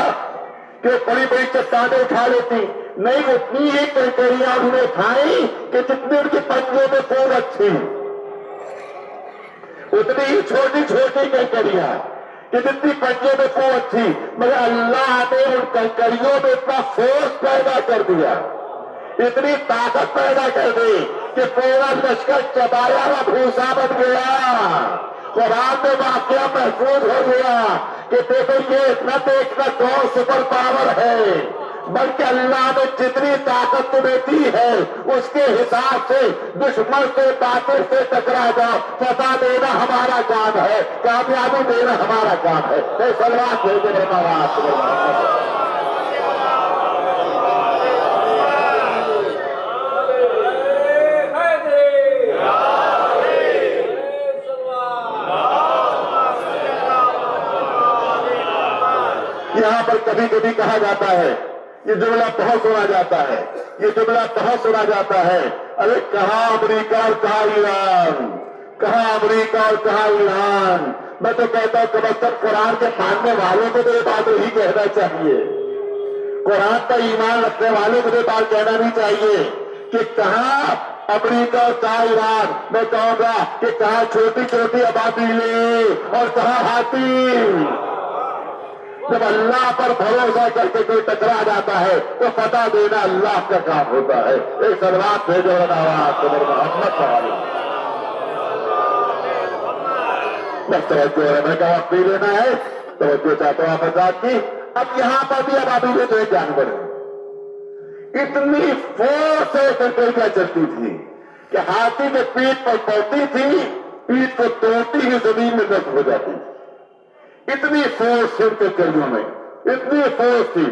کہ بڑی بڑی چٹانیں اٹھا لیتی. نہیں، اتنی ہی کنکریاں انہوں نے اٹھائی کہ جتنی ان کے پنجوں میں قوت تھی، اتنی ہی چھوٹی چھوٹی کنکریاں کہ جتنی پنجوں میں قوت تھی، مگر اللہ نے ان کنکریوں میں اتنا فورس پیدا کر دیا، اتنی طاقت پیدا کر دی کہ پورا لشکر چبایا ہوا بھوسا بن گیا. قرآن میں واقعہ محفوظ ہو گیا کہ دیکھو یہ نہ دیکھنا کون سپر پاور ہے، بلکہ اللہ نے جتنی طاقت تمہیں دی ہے اس کے حساب سے دشمن سے باطل سے ٹکرا جاؤ. فتح دینا ہمارا کام ہے، کامیابی دینا ہمارا کام ہے. سلوات بھیجے یہاں پر کبھی کبھی کہا جاتا ہے، یہ جملہ بہت سنا جاتا ہے، یہ جملہ بہت سنا جاتا ہے، ارے کہاں امریکہ اور کہاں ایران، کہاں امریکہ اور کہاں ایران. میں تو کہتا ہوں کہ کم قرآن کے ماننے والوں کو تو یہ بات نہیں کہنا چاہیے، قرآن پر ایمان رکھنے والوں کو یہ بات کہنا نہیں چاہیے کہ کہاں امریکہ اور کہاں ایران. میں کہوں گا کہ کہاں چھوٹی چھوٹی آبادیاں اور کہاں ہاتھی. جب اللہ پر بھروسہ کر کے کوئی ٹکرا جاتا ہے تو فتح دینا اللہ کا کام ہوتا ہے. ایک سلوات بھیجو آواز قبر محمد صلی بس توجہ ہے. میں کا وقت نہیں لینا ہے, توجہ چاہتا ہوں آپ حضرات کی. اب یہاں پر بھی اب ابھی جو ایک جانور ہے, اتنی فورس سے کنکریاں چلتی تھی کہ ہاتھی کے پیٹ پر پڑتی تھی, پیٹ کو توڑتی ہی زمین میں دفن ہو جاتی تھی. اتنی فورس تھی ان کے کلیوں میں, اتنی فورس تھی.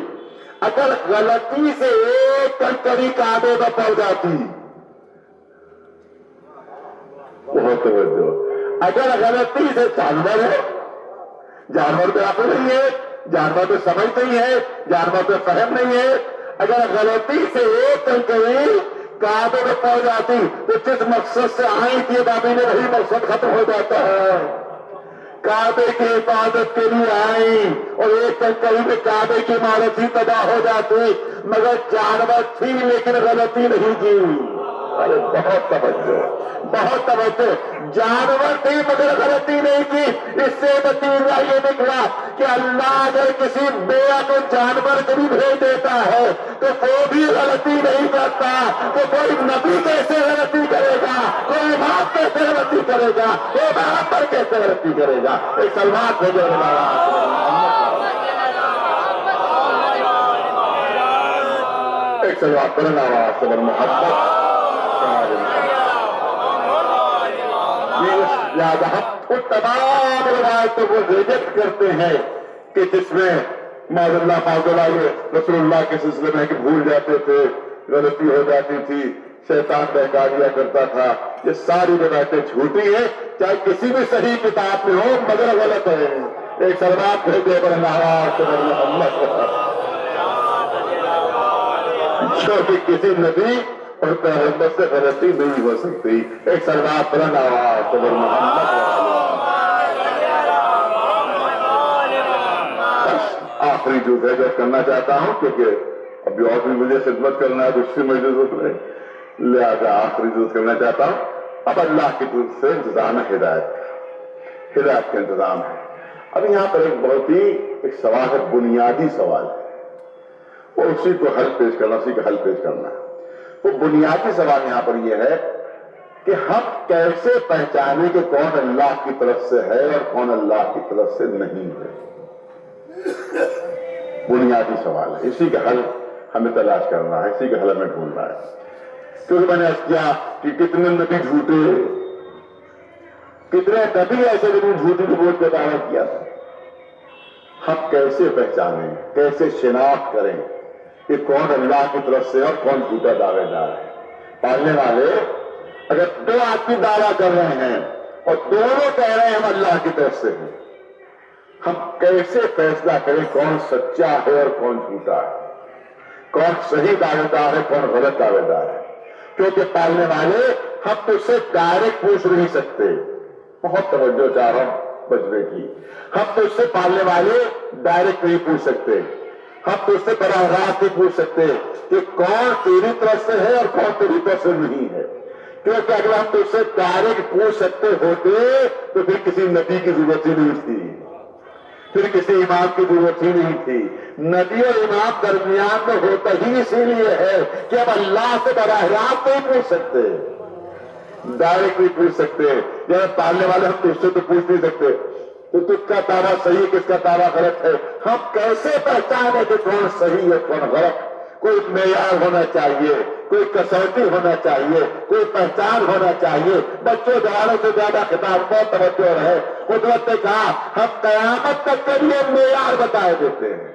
اگر غلطی سے ایک کنکری کانٹے میں پڑ جاتی, بہت توجہ, اگر غلطی سے جانور ہے, جانور پہ عقل نہیں ہے, جانور پہ سمجھ نہیں ہے, جانور پہ فہم نہیں ہے, اگر غلطی سے ایک کنکری کانٹے میں پڑ جاتی تو جس مقصد سے آئی تھی بابی نے وہی مقصد ختم ہو جاتا ہے. کعبے کی حفاظت کے لیے آئی اور ایک کنکری میں کعبے کی عمارت ہی تباہ ہو جاتی, مگر جانور تھی لیکن غلطی نہیں کی. ارے بہت توجہ, بہت توجہ. جانور تھی مگر غلطی نہیں کی. اس سے نتیجہ یہ نکلا کہ اللہ اگر کسی بیا کو جانور کو بھی بھیج دیتا ہے تو وہ بھی غلطی نہیں کرتا. تو کوئی نبی کیسے غلطی کرے گا, کوئی امام کیسے غلطی کرے گا, کوئی پیغمبر کیسے غلطی کرے گا. ایک سلمان بھیجو ایک سلوات بلند آواز سے محمد. یاد ہم ان تمام روایتوں کو ریجیکٹ کرتے ہیں کہ جس میں معاذ اللہ فاض اللہ رسول اللہ کے سلسلے میں کہ بھول جاتے تھے, غلطی ہو جاتی تھی, شیطان بہکا دیا کرتا تھا. یہ ساری روایتیں جھوٹی ہیں, چاہے کسی بھی صحیح کتاب میں ہو, مگر غلط ہے. ایک سلوات بھیجے بلند آواز سے محمد, جو کہ کسی نبی اور پیغمبر سے غلطی نہیں ہو سکتی. ایک سلوات بلند آواز سے محمد. آخری جو ہے کرنا چاہتا ہوں کیونکہ ابھی اور بھی مجھے خدمت کرنا ہے, دوسری مجلس میں, لہذا آخری جو کرنا چاہتا ہوں. اب اللہ کی طرف سے انتظام ہے ہدایت, ہدایت کا انتظام ہے. اب یہاں پر ایک بہت ہی ایک سوال ہے, بنیادی سوال ہے, اور اسی کو حل پیش کرنا, اسی کا حل پیش کرنا ہے. وہ بنیادی سوال یہاں پر یہ ہے کہ ہم کیسے پہچانے کہ کون اللہ کی طرف سے ہے اور کون اللہ کی طرف سے نہیں ہے. بنیادی سوال ہے, اسی کا حل ہمیں تلاش کرنا ہے, اسی کا حل ہمیں ڈھونڈنا ہے. کیونکہ میں نے عرض کیا کہ کتنے نبی جھوٹے, کتنے نبی ایسے نبی جھوٹی نبوت کا دعویٰ کیا تھا. ہم کیسے پہچانیں, کیسے شناخت کریں کہ کون اللہ کی طرف سے اور کون جھوٹا دعوے دار ہے. پالنے والے اگر دو آدمی دعویٰ کر رہے ہیں اور دونوں کہہ رہے ہیں ہم اللہ کی طرف سے ہیں, ہم کیسے فیصلہ کریں کون سچا ہے اور کون جھوٹا ہے, کون صحیح دعوے دار ہے, کون غلط دعوے دار ہے. کیونکہ پالنے والے ہم تو اس سے ڈائریکٹ پوچھ نہیں سکتے, بہت توجہ چاہ رہا ہوں بچنے کی. ہم تو اس سے پالنے والے ڈائریکٹ نہیں پوچھ سکتے, ہم تو اس سے براہ راست نہیں پوچھ سکتے کہ کون تیری طرف سے ہے اور کون تیری طرف سے نہیں ہے. کیونکہ اگر ہم تو اس سے ڈائریکٹ پوچھ سکتے ہوتے تو پھر کسی نبی کی ضرورت ہی نہیں تھی, پھر کسی امام کی ضرورت ہی نہیں تھی. نبی اور امام درمیان میں ہوتا ہی اسی لیے ہے کہ اب اللہ سے براہ راست نہیں پوچھ سکتے, ڈائریکٹ نہیں پوچھ سکتے. جب پالنے والے ہم تو اس سے تو پوچھ نہیں سکتے تو کس کا دعویٰ صحیح کس کا دعویٰ غلط ہے. ہم کیسے پہچانے کہ کون صحیح ہے کون غلط. کوئی معیار ہونا چاہیے, کوئی کسوٹی ہونا چاہیے, کوئی پہچان ہونا چاہیے. بچوں جوانوں سے زیادہ خطاب بہت توجہ ہے. قدرت نے کہا ہم قیامت تک کے لیے معیار بتائے دیتے ہیں,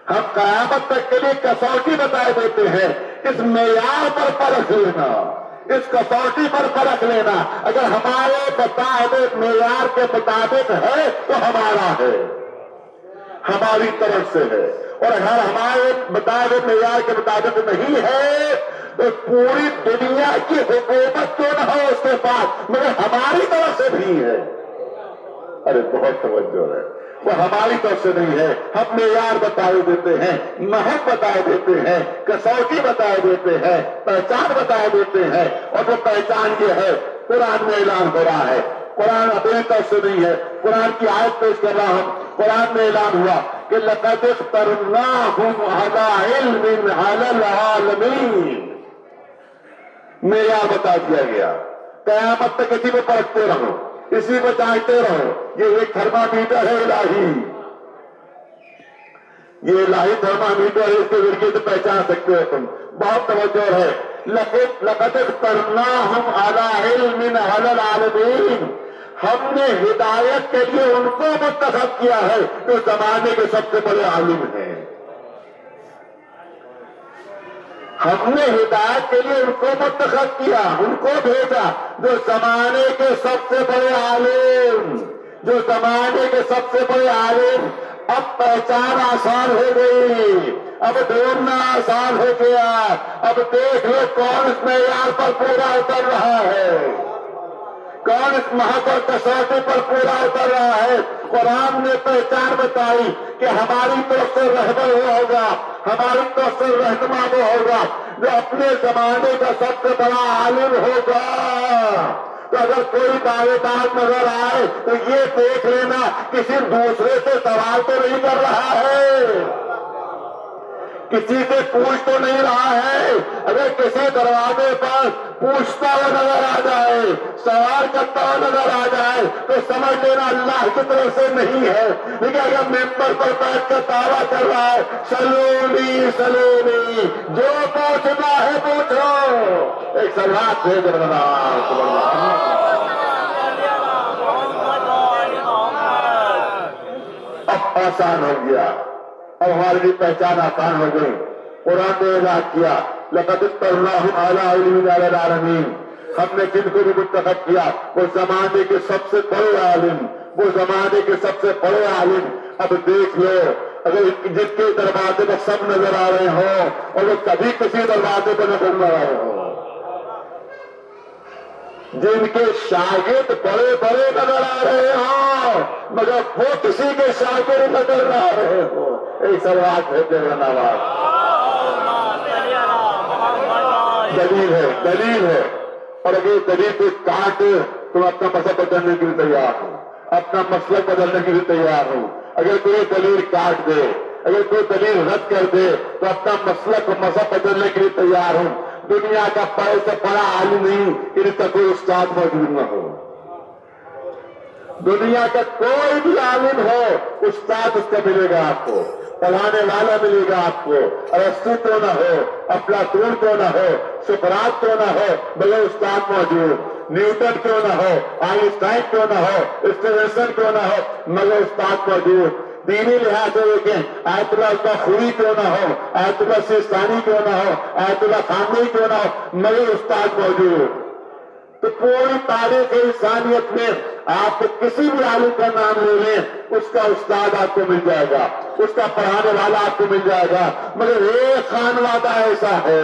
ہم قیامت تک کے لیے کسوٹی بتائے دیتے ہیں. اس معیار پر پرکھ لینا, اس کسوٹی پر پرکھ لینا. اگر ہمارے بتائے ہوئے معیار کے مطابق ہے تو ہمارا ہے, ہماری طرف سے ہے. اور اگر ہمارے بتائے ہوئے معیار کے مطابق نہیں ہے تو پوری دنیا کی حکومت کیوں نہ ہو اس کے پاس, مگر ہماری طرف سے بھی ہے. ارے بہت توجہ ہے, وہ ہماری طرف سے نہیں ہے. ہم معیار بتائے دیتے ہیں, محک بتائے دیتے ہیں, کسوٹی بتائے دیتے ہیں, پہچان بتائے دیتے ہیں. اور وہ پہچان یہ ہے, قرآن میں اعلان ہو رہا ہے, قرآن اپنی طرف سے نہیں ہے. قرآن کی آیت پیش کر رہا ہوں, قرآن میں اعلان ہوا کہ لقد اخترناہم علی علم علی العالمین، میرے یہاں بتا دیا گیا قیامت تک اسی پہ پرکھتے رہو، اسی پہ جانچتے رہو، یہ ایک تھرمامیٹر ہے الہی، یہ الہی تھرمامیٹر ہے، اس کے ذریعے سے پہچان سکتے ہو تم۔ بہت توجہ ہے، لقد اخترناہم علی علم علی العالمین، ہم نے ہدایت کے لیے ان کو منتخب کیا ہے جو زمانے کے سب سے بڑے عالم ہیں، ہم نے ہدایت کے لیے ان کو منتخب کیا، ان کو بھیجا جو زمانے کے سب سے بڑے عالم، جو زمانے کے سب سے بڑے عالم۔ اب پہچان آسان ہو گئی، اب ڈھونڈنا آسان ہو گیا، اب دیکھ لو کون اس معیار پر پورا اتر رہا ہے، کون اس محک اور کسوٹی پر پورا اتر رہا ہے۔ قرآن نے پہچان بتائی کہ ہماری طرف سے رہبر وہ ہوگا، ہماری طرف سے رہنما وہ ہوگا جو اپنے زمانے کا سب سے بڑا عالم ہوگا۔ تو اگر کوئی دعوے دار نظر آئے تو یہ دیکھ لینا کسی دوسرے سے سوال تو نہیں کر رہا ہے، کسی سے پوچھ تو نہیں رہا ہے۔ اگر کسی دروازے پر پوچھتا ہوا نظر آ جائے، سوال کرتا ہوا نظر آ جائے تو سمجھ لینا اللہ کی طرف سے نہیں ہے۔ لیکن اگر ممبر پر بیٹھ کر دعویٰ کر رہا ہے سلونی سلونی، جو پوچھنا ہے پوچھو، ایک سلوات بھیج رہا اب آسان ہو گیا، اب ہماری بھی پہچان آسان ہو گئی۔ قرآن نے اعلان کیا لقد اخترناہم علی علم علی العالمین، ہم نے جن کو بھی منتخب کیا وہ زمانے کے سب سے بڑے عالم، وہ زمانے کے سب سے بڑے عالم۔ اب دیکھ لو اگر جن کے دروازے پر سب نظر آ رہے ہوں اور وہ کبھی کسی دروازے پر نظر نہ آ رہے ہوں، جن کے شاگرد بڑے بڑے نظر آ رہے ہوں مگر وہ کسی کے شاگرد نظر نہ آ رہے ہوں، ایک سوال ہے دلیل ہے، دلیل ہے۔ اور اگر دلیل کو کاٹ تم اپنا مذہب بدلنے کے لیے تیار ہو، اپنا مسلک بدلنے کے لیے تیار ہو۔ اگر کوئی دلیل کاٹ دے، اگر کوئی دلیل رد کر دے تو اپنا مسلک اور مذہب بدلنے کے لیے تیار ہو۔ دنیا کا بڑے سے بڑا عالم نہیں کہ اس کا کوئی استاد موجود نہ ہو، دنیا کا کوئی بھی عالم ہو استاد اس کا ملے گا آپ کو، پڑھانے والا ملے گا آپ کو۔ ارسطو کیوں نہ ہو، افلاطون کیوں نہ ہو، سقراط کیوں نہ ہو مگر استاد موجود، نیوٹن کیوں نہ ہو، آئنسٹائن کیوں نہ ہو، اسٹیفنسن کیوں نہ ہو مگر استاد موجود۔ دینی لحاظ سے دیکھیں آیت اللہ خوری کیوں نہ ہو، آیت اللہ سیستانی کیوں نہ ہو، آیت اللہ خامنئی کیوں نہ ہو مگر استاد موجود۔ تو پوری تاریخ انسانیت میں آپ کو کسی بھی عالم کا نام لے لیں اس کا استاد آپ کو مل جائے گا، اس کا پڑھانے والا آپ کو مل جائے گا، مگر ایک خانوادہ ایسا ہے،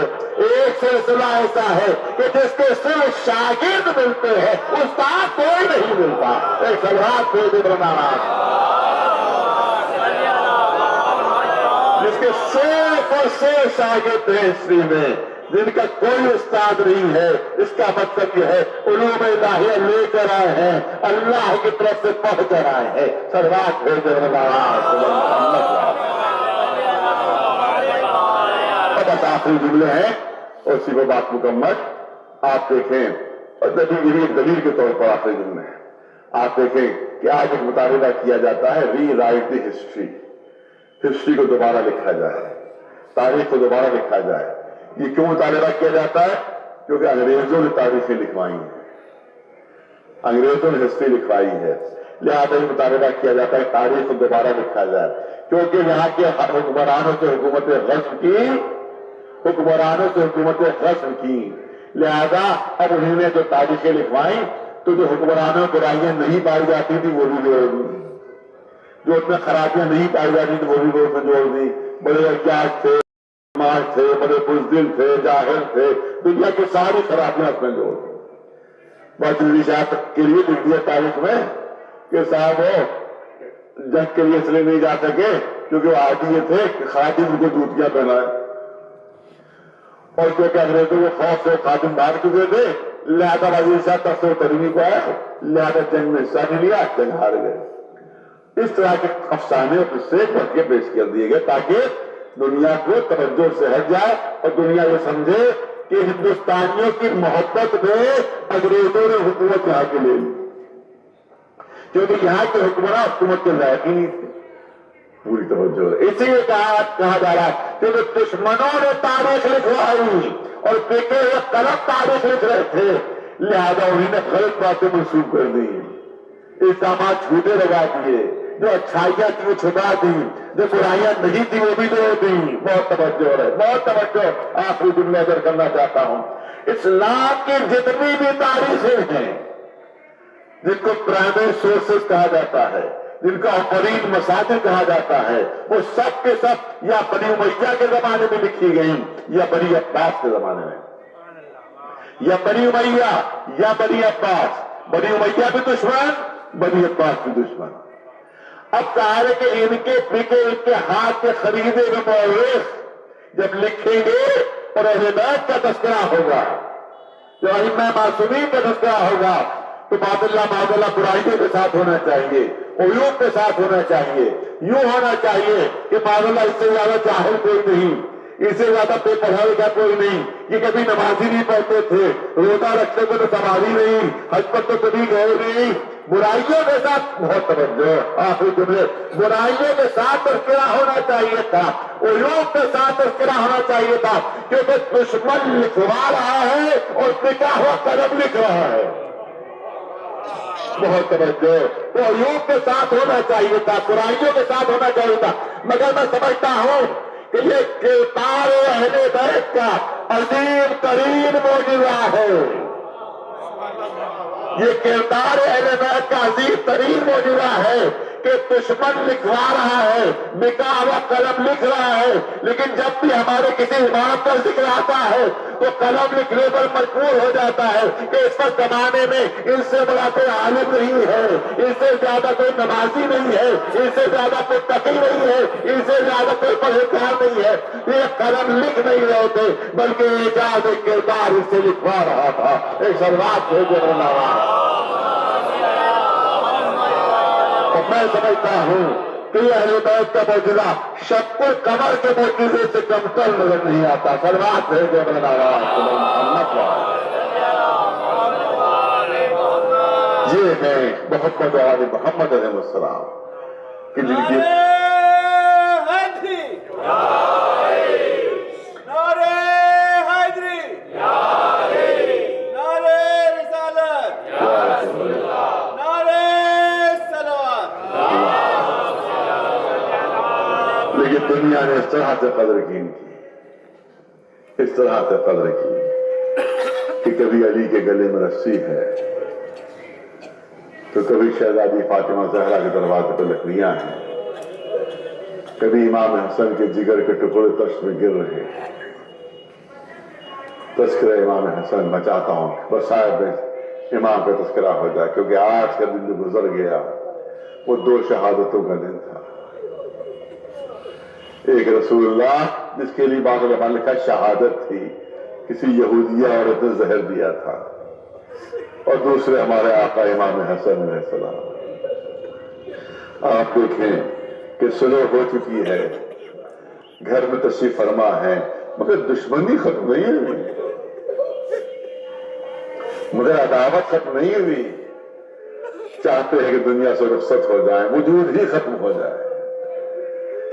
ایک سلسلہ ایسا ہے کہ جس کے صرف شاگرد ملتے ہیں، استاد کوئی نہیں ملتا۔ ایک سلوات بھیج رہا جس کے صرف اور صرف شاگرد ہیں ہسٹری میں، جن کا کوئی استاد نہیں ہے۔ اس کا مطلب یہ ہے علوم الہیہ لے کر آئے ہیں، اللہ کی طرف سے پڑھ کر آئے ہیں۔ سلوات بھیج بس آخری جملے ہیں اور اسی کو بات مکمل۔ آپ دیکھیں اور دلیل کے طور پر آخری جملے ہیں، آپ دیکھیں کہ آج ایک مطالبہ کیا جاتا ہے ری رائٹ دی ہسٹری، ہسٹری کو دوبارہ لکھا جائے، تاریخ کو دوبارہ لکھا جائے۔ یہ کیوں مطالبہ کیا جاتا ہے؟ کیونکہ انگریزوں نے تاریخیں لکھوائی ہیں، انگریزوں نے ہسٹری لکھوائی ہے، لہٰذا یہ مطالبہ کیا جاتا ہے تاریخ کو دوبارہ لکھا جائے۔ کیونکہ یہاں کے حکمرانوں سے حکومت غصب کی، حکمرانوں سے حکومت غصب کی، لہذا اب انہوں نے جو تاریخیں لکھوائیں تو جو حکمرانوں برائیاں نہیں پائی جاتی تھی وہ بھی جوڑ دی، جو ان میں خرابیاں نہیں پائی جاتی تھی وہ بھی وہ جوڑ دی۔ بڑے احتیاط تھے، تھے، بڑے بزدل تھے، جاہل تھے، دنیا کی ساری خرابیاں اس میں جوڑ دی۔ بہت شاید کے لیے لکھ دیا تاریخ میں کہ صاحب وہ جنگ کے لیے اس لیے نہیں جا سکے کیونکہ وہ آج یہ تھے کہ خادم ان کو جوتیاں پہنائے، اور کیونکہ انگریزوں کے خوف سے خادم مار چکے تھے لہذا وزیر شاہ تخت و ترمی کو آئے، لہذا جنگ میں حصہ نہیں لیا، جنگ ہار گئے۔ اس طرح کے افسانے اور قصے پڑھ کے پیش کر دیے گئے تاکہ دنیا کو توجہ سے ہٹ جائے اور دنیا یہ سمجھے کہ ہندوستانیوں کی محبت میں انگریزوں نے حکومت یہاں کے لے لی، کیونکہ یہاں کے حکمراں حکومت کے لائق ہی نہیں تھے۔ پوری توجہ ہے، اسی لیے کہا جا رہا ہے کہ دشمنوں نے تاریخ لکھوائی اور پیکے ہوئے قلم تاریخ لکھ رہے تھے، لہذا انہیں نے غلط باتیں منسوخ کر دی، الزامات جھوٹے لگا دیے، جو اچھائیاں تھی وہ چھپا دی، جو برائیاں نہیں تھی وہ بھی دے دی۔ بہت توجہ ہے، بہت توجہ۔ آخری جملہ ذکر کرنا چاہتا ہوں، اسلام کی جتنی بھی تاریخیں ہیں جن کو پرائمری سورسز کہا جاتا ہے، جن کو اولین مساجد کہا جاتا ہے، وہ سب کے سب یا بنی امیہ کے زمانے میں لکھی گئیں یا بنی عباس کے زمانے میں، یا بنی امیہ یا بنی عباس۔ بنی امیہ بھی دشمن، بنی عباس بھی دشمن۔ اب کہا ہے کہ ان کے بکے ان کے ہاتھ کے خریدے ہوئے مورخ جب لکھیں گے اور اہل بیت کا تذکرہ ہوگا، جو ائمہ معصومین کا تذکرہ ہوگا، تو معاذ اللہ برائیوں کے ساتھ ہونا چاہیے، عیوب کے ساتھ ہونا چاہیے، یوں ہونا چاہیے کہ معاذ اللہ اس سے زیادہ جاہل کوئی نہیں، اس سے زیادہ بے پڑھا لکھا کوئی نہیں، یہ کبھی نمازی نہیں پڑھتے تھے، روزہ رکھتے کو تو سواری نہیں، حج پر تو کبھی گئے نہیں۔ برائیوں کے ساتھ بہت توجہ، آخری جملے، برائیوں کے ساتھ تذکرہ ہونا چاہیے تھا، عیوب کے ساتھ تذکرہ ہونا چاہیے تھا، کیونکہ دشمن لکھوا رہا ہے اور لکھا ہوا قلم لکھ رہا ہے۔ بہت توجہ، تو عیوب کے ساتھ ہونا چاہیے تھا، برائیوں کے ساتھ ہونا چاہیے تھا، مگر میں سمجھتا ہوں کہ یہ کردار اہل بیت کا عظیم ترین معجزہ ہے، یہ کردار اہل بیت کا عظیم ترین معجزہ ہے کہ دشمن لکھوا رہا ہے، بکا ہوا قلم لکھ رہا ہے، لیکن جب بھی ہمارے کسی امام پر ذکر آتا ہے تو قلم لکھنے پر مجبور ہو جاتا ہے کہ اس وقت زمانے میں ان سے بڑا کوئی عالم نہیں ہے، ان سے زیادہ کوئی نمازی نہیں ہے، ان سے زیادہ کوئی تقی نہیں ہے، ان سے زیادہ کوئی پرہیزگار نہیں ہے۔ یہ قلم لکھ نہیں رہے تھے بلکہ اعجاز کردار اس سے لکھوا رہا تھا۔ ایک سلوات بھیجو اللہ۔ میں سمجھتا ہوں کہ یہ اہل بیت کا معجزہ شق القمر کے معجزے سے کمتر نظر نہیں آتا۔ سلوات بھیجو محمد۔ یہ ہے محمد آل محمد علیہ السلام کہ جن کی لیکن دنیا نے اس طرح سے قدر کی ان کی، اس طرح سے قدر کی کہ کبھی علی کے گلے میں رسی ہے تو کبھی شہزادی فاطمہ زہرا کے دروازے پر لکڑیاں ہیں، کبھی امام حسن کے جگر کے ٹکڑے تشت میں گر رہے ہیں۔ تذکرہ امام حسن میں چاہتا ہوں بس صاحب امام کا تذکرہ ہو جائے، کیونکہ آج کا دن جو گزر گیا وہ 2 شہادتوں کا دن تھا۔ ایک رسول اللہ جس کے لیے بعض علماء نے لکھا شہادت تھی، کسی یہودیہ عورت نے زہر دیا تھا، اور دوسرے ہمارے آقا امام حسن علیہ السلام۔ آپ دیکھیں کہ صلح ہو چکی ہے، گھر میں تشریف فرما ہے، مگر دشمنی ختم نہیں ہوئی، مگر عداوت ختم نہیں ہوئی۔ چاہتے ہیں کہ دنیا سے رخصت ہو جائیں، وجود ہی ختم ہو جائے،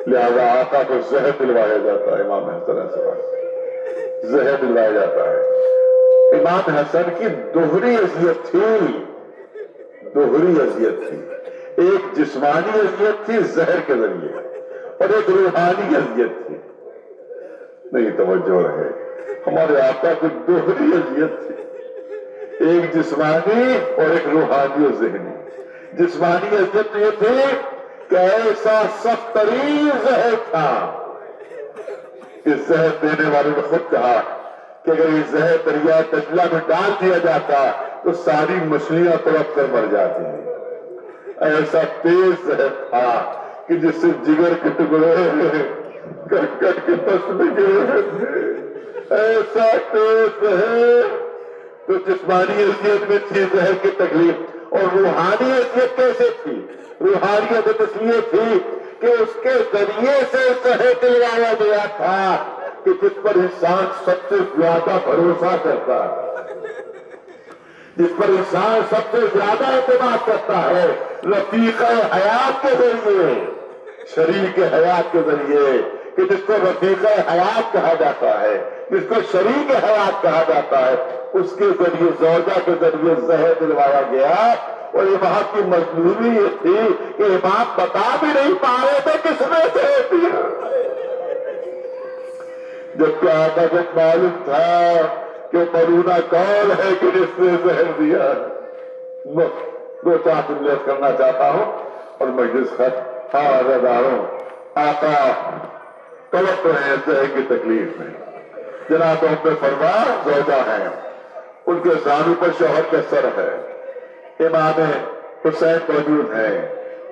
لہذا آقا کو زہر دلوایا جاتا ہے، امام حسن علیہ السلام زہر دلوایا جاتا ہے۔ امام حسن کی دوہری اذیت تھی، دوہری اذیت تھی، ایک جسمانی اذیت تھی زہر کے ذریعے اور ایک روحانی اذیت تھی۔ نہیں توجہ رہے، ہمارے آقا کو دوہری اذیت تھی، ایک جسمانی اور ایک روحانی اور ذہنی۔ جسمانی اذیت یہ تھی کہ ایسا سخت ترین زہر تھا کہ زہر دینے والے نے خود کہا کہ اگر یہ زہر دریا دجلہ میں ڈال دیا جاتا تو ساری مچھلیاں تڑپ کر مر جاتی ہیں۔ ایسا تیز زہر تھا کہ جس سے جگر کے ٹکڑے کٹ کٹ کے دست میں گرے تھے، ایسا تیز زہر تو جسمانی حیثیت میں تھی زہر کی تکلیف، اور روحانی حیثیت کیسے تھی؟ روحانیت اس لیے تھی کہ اس کے ذریعے سے زہر دلوایا گیا تھا کہ جس پر انسان سب سے زیادہ بھروسہ کرتا ہے، جس پر انسان سب سے زیادہ اعتماد کرتا ہے، رفیق حیات کے ذریعے، شریک حیات کے ذریعے، کہ جس کو رفیق حیات کہا جاتا ہے، جس کو شریک حیات کہا جاتا ہے، اس کے ذریعے، زوجہ کے ذریعے زہر دلوایا گیا۔ اور امام کی مجبوری یہ تھی کہ امام بتا بھی نہیں پا رہے تھے کس نے زہر دیا، جبکہ آقا کو معلوم تھا کہ ملونہ کون ہے کہ جس نے زہر دیا۔ دو چار جملے کرنا چاہتا ہوں اور مجلس خط عزاداروں، آقا کلپ رہے ہیں زہر کی تکلیف میں، جناب ام فرما زوجہ ہیں، ان کے زانو پر شوہر کا سر ہے، امام حسین موجود ہیں،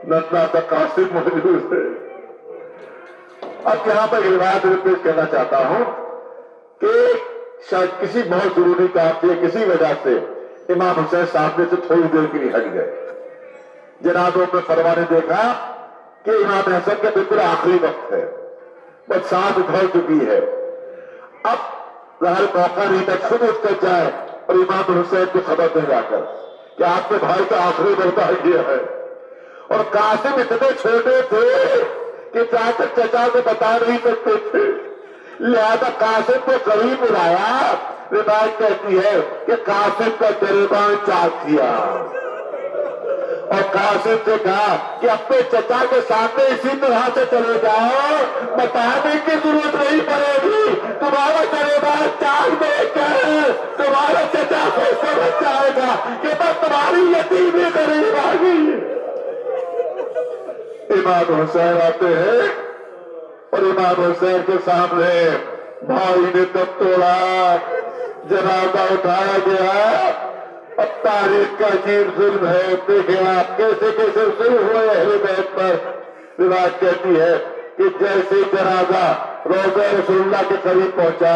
نندا کا قاسم موجود ہے۔ اب یہاں پر روایت پیش کرنا چاہتا ہوں کہ شاید کسی بہت ضروری کام سے، کسی وجہ سے امام حسین سامنے سے تھوڑی دیر کے لیے ہٹ گئے۔ جناب ام فرما نے دیکھا کہ امام حسن کا بالکل آخری وقت ہے، بس سانس ڈھل چکی ہے، اب ظاہر موقع نہیں تھا خود اٹھ کر جائے اور امام حسین کو خبر دے جا کر کہ آپ کے بھائی کا آخری وقت آ گیا ہے۔ اور قاسم اتنے چھوٹے تھے کہ جا کر چچا کو بتا نہیں سکتے تھے، لہذا قاسم کو قریب بلایا۔ روایت کہتی ہے کہ قاسم کا گریبان چاک کیا اور قاسم سے کہا کہ اپنے چچا کے سامنے اسی طرح سے چلے جاؤ، بتانے کی ضرورت نہیں پڑے گی، تمہارا گریبان چاک دے کر تمہارا چچا کو سمجھ جائے گا کہ بس تمہاری یتیمی قریب آ گئی۔ امام حسین آتے ہیں اور امام حسین کے سامنے بھائی نے تب توڑا، جنازہ اٹھایا گیا۔ اب تاریخ کا عجیب ظلم ہے، دیکھیں آپ کیسے کیسے ظلم ہوئے اہل بیت پر۔ روایت کہتی ہے کہ جیسے جنازہ روضہ رسول اللہ کے قریب پہنچا،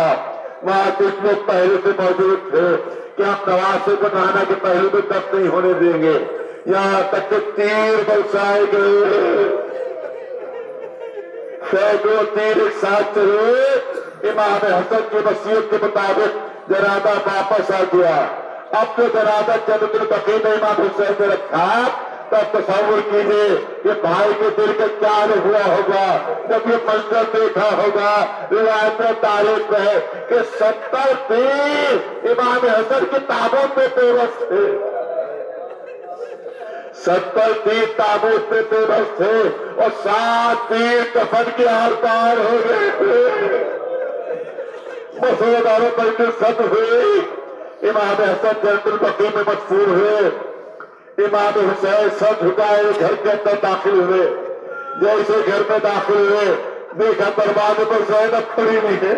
وہاں کچھ لوگ پہلے سے موجود تھے کہ ہم نواسے کو نہانا کے پہلے بھی دفن نہیں ہونے دیں گے، یہاں تک کہ تیر برسائے گئے، سینکڑوں تیر ایک ساتھ چلے۔ امام حسن کی وصیت کے مطابق جنازہ واپس آ گیا۔ اب جو جنازہ جنت البقیع میں امام حسین نے رکھا، تب تصور کیجئے کہ بھائی کے دل کا کیا ہوا ہوگا جب یہ منظر دیکھا ہوگا۔ روایت میں تاریخ میں ہے کہ 70 تیر امام حسن کی تابوت میں پیوست تھے، 70 تیر تابوت میں پیوست تھے اور 7 تیر کفن کے آر پار ہو گئے تھے۔ مسوداروں پر قصت ہوئی، امام حسن جنت البقیع میں مدفون ہوئے۔ امام حسین سر جھکائے گھر کے اندر داخل ہوئے۔ جیسے گھر میں داخل ہوئے دیکھا دروازے پر زینب کھڑی نہیں ہے،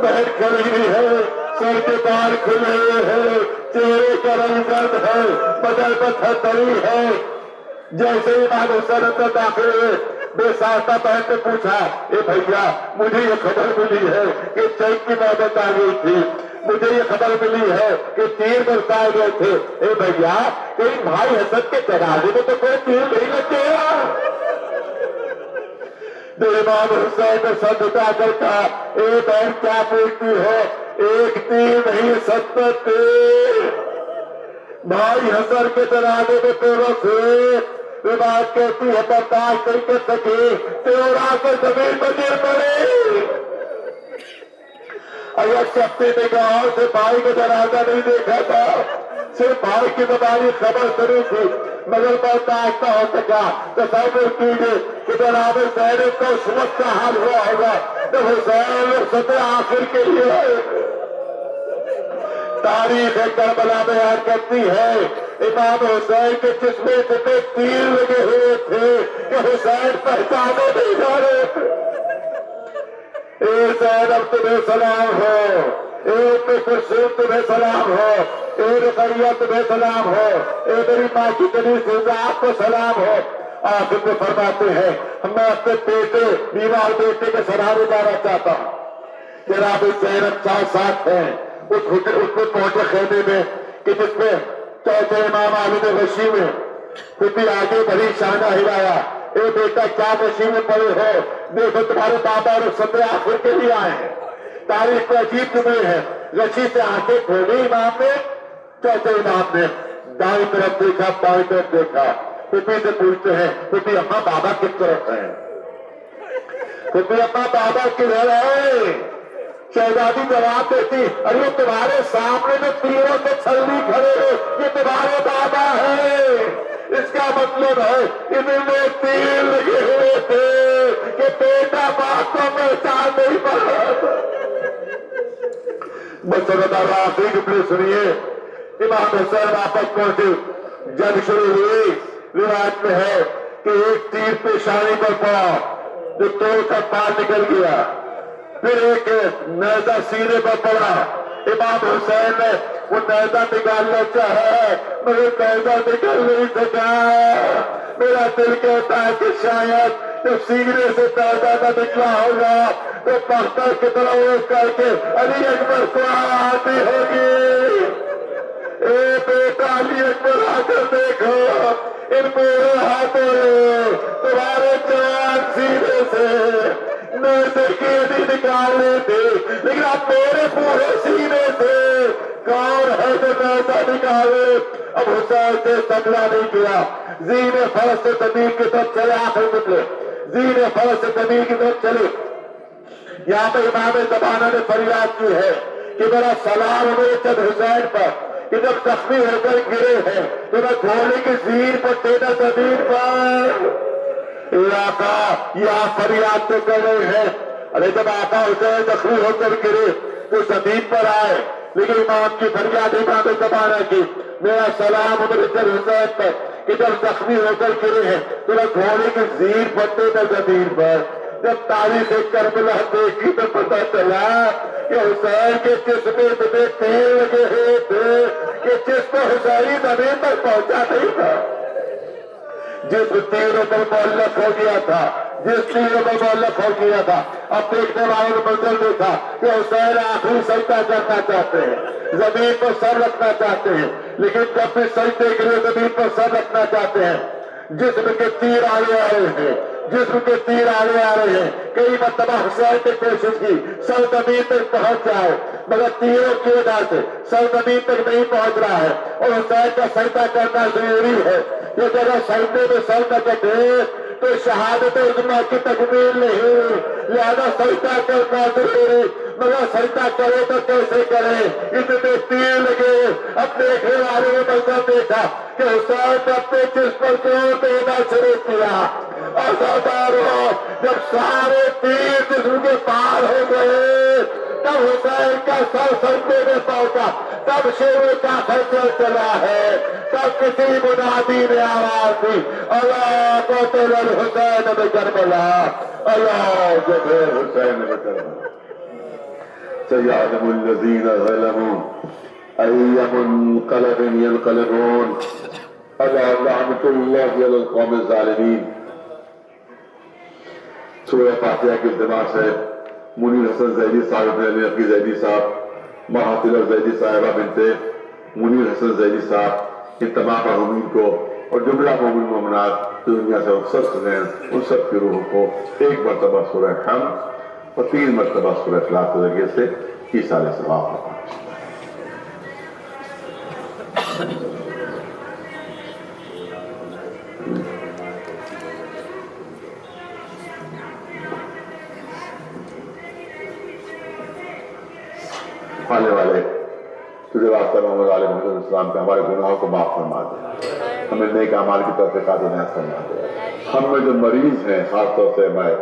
بہن کھڑی نہیں ہے، سر کے بال کھلے ہوئے ہیں، چہرے کا رنگ زرد ہے، بدن پر تھردری ہے۔ جیسے امام حسین اندر داخل ہوئے بے ساختہ بہن نے پوچھا، اے بھیا مجھے یہ خبر ملی ہے کہ جنگ کی نوبت آ گئی تھی، مجھے یہ خبر ملی ہے کہ تیر برسائے گئے تھے، اے بھیا کہیں بھائی حسن کے جنازے میں تو کوئی تیر نہیں لگے گا؟ امام حسین نے سر جھکا کر کہا، اے بہن کیا پوچھتی ہو، ایک تیر نہیں 70 تیر بھائی حسن کے جنازے میں پیوست ہوئے۔ روایت کہتی ہے برداشت نہیں کر سکی، توڑا کر زمین پر گر پڑے۔ اگر سختی نگاہوں سے بھائی کا جنازہ نہیں دیکھا تھا، صرف بھائی کی زبانی خبر سنی تھی، مگر برداشت نہ ہو سکا۔ تصور کیجیے کہ جناب زینب کا اس وقت کا حال ہوا ہوگا جب حسین رخصت آخر کے لیے۔ تاریخ کربلا بیان کرتی ہے امام حسین کے جسم میں اتنے تیر لگے ہوئے تھے کہ حسین پہچانے نہیں جا رہے تھے۔ اے زینب تمہیں سلام ہو، اے ام کلثوم تمہیں سلام ہو، اے رقیہ تمہیں سلام ہو، اے میری ماں کی کنیز آپ کو سلام ہو۔ آخر میں فرماتے ہیں میں اپنے بیٹے بیمار بیٹے کے سرانے جانا چاہتا ہوں۔ جناب زینب ساتھ ہیں،
اس میں پہنچے خیمے میں کہ جس میں چوتھے امام عالم غشی میں پھر آگے بڑی شانہ ہلایا، اے بیٹا کیا غشی میں پڑے ہو؟ دیکھو تمہارے بابا اور سب آخر کے لیے آئے ہیں، تاریخ میں عجیب جملے ہیں۔ غشی سے آنکھیں کھولی امام نے، چوتھے امام نے دائیں طرف دیکھا، بائیں طرف دیکھا، پھپھی سے پوچھتے ہیں پھپھی اما بابا کس طرف ہیں؟ پھپھی اما بابا کدھر ہے؟ شہزادی جواب دیتی، ارے تمہارے سامنے جو تیروں سے چھلنی کھڑے ہو یہ تمہارے بابا ہے۔ اس کا مطلب ہے انہیں میں تیر لگے ہوئے تھے کہ بیٹا باپ کو پہچان نہیں پا۔ مسلمان آخری جملے سنیے، امام حسین واپس پہنچے، جنگ شروع ہوئی۔ روایت میں ہے کہ ایک تیر پیشانی پر پڑا جو توڑ کر باہر نکل گیا، پھر ایک نیزہ سینے پر پڑا۔ امام حسین نے وہ نیزہ نکالنا چاہا مگر نیزہ نکل نہیں سکا۔ میرا دل کہتا ہے کہ شاید جب سینے سے نیزہ نہ نکلا ہوگا تو پختر کی طرح اٹھ کر کے علی اکبر کو آتی ہوگی، اے بیٹا علی اکبر آ کر دیکھو ان میرے ہاتھوں نے تمہارے جوان سینے سے نیزے کی علی نکالنے تھے، لیکن اب میرے پورے سینے سے کون ہے جو نیزہ نکالے؟ اب حسین سے تبلا نہیں کیا، زین فرس سے زمین کی طرف چلے، آخر نکلے زین فرس سے زمین کی طرف چلے۔ یہاں پہ امام زمانہ نے فریاد کی ہے کہ میرا سلام میرے چند حسین پر کہ جب زخمی ہو کر گرے ہیں تو میں گھوڑے کی زیر پر دینا زمین پر۔ آقا یہاں فریاد تو کر رہے ہیں، ارے جب آقا حسین زخمی ہو کر گرے تو زمین پر آئے، لیکن امام کی فریاد امام زمانہ کی میرا سلام میرے چند حسین پر کہ جب زخمی ہو کر گرے ہیں تو میں گھوڑے کی زیر پر دینا زمین پر۔ جب تاریخ کربلا دیکھی تو پتہ چلا کہ حسین کے جسم میں تیر لگے ہوئے تھے کہ جس پر حسینی زمین پر پہنچا نہیں تھا، جس تیروں پر معلق ہو گیا تھا، جس تیروں پر معلق ہو گیا تھا۔ اب دیکھنے والوں نے منظر دیکھا کہ حسین آخری سجدہ کرنا چاہتے ہیں، زمین پر سر رکھنا چاہتے ہیں، لیکن جب بھی سجدے کے لیے زمین پر سر رکھنا چاہتے ہیں جسم کے تیر آگے آ رہے ہیں، جسم کے تیر آگے آ رہے ہیں۔ کئی مرتبہ حسین نے کوشش کی سر زمین تک پہنچ جائے مگر تیروں کی وجہ سے سر زمین تک نہیں پہنچ رہا ہے، اور حسین کا سجدہ کرنا ضروری ہے۔ یہ جگہ سجدے میں سر نہ کٹے تو شہادت عظمیٰ کی تکمیل نہیں، لہذا سجدہ کرنا ضروری، مگر سجدہ کرے تو کیسے کرے؟ اتنے تیر لگے۔ اب دیکھنے والے نے منظر دیکھا کہ حسین نے اپنے جسم پر زور دینا شروع کیا، اور سرداروں جب سارے تیر جسم کے پار ہو گئے تب حسین کا سر سجدے میں پہنچا، تب شیروں کا خنجر چلا ہے، تب کسی منادی نے آواز دی، اللہ قاتل الحسین بکربلا، اللہ جبیر حسین بکربلا۔ سيعلم الذين ظلموا أي منقلب ينقلبون، ألا لعنة الله على القوم الظالمين۔ سورہ فاتحہ کے اجتماع سے منیر حسن زیدی صاحب نے عقی زیدی صاحب، مہاتلہ زیدی صاحبہ بنت منیر حسن زیدی صاحب، ان تمام مرحومین کو اور جملہ مومن مومنات جو دنیا سے رخصت ہیں ان سب کی روح کو ایک مرتبہ سورہ حمد اور 3 مرتبہ سورہ اخلاص کے ذریعے سے ایصال ثواب ہوگا۔ آنے والے تجھے واسطہ محمد علیہ محمد السلام کے ہمارے گناہوں کو معاف فرما دے، ہمیں نیک اعمال کی طرف سے قادر نیاز فرما دے۔ ہم میں جو مریض ہیں، خاص طور سے میں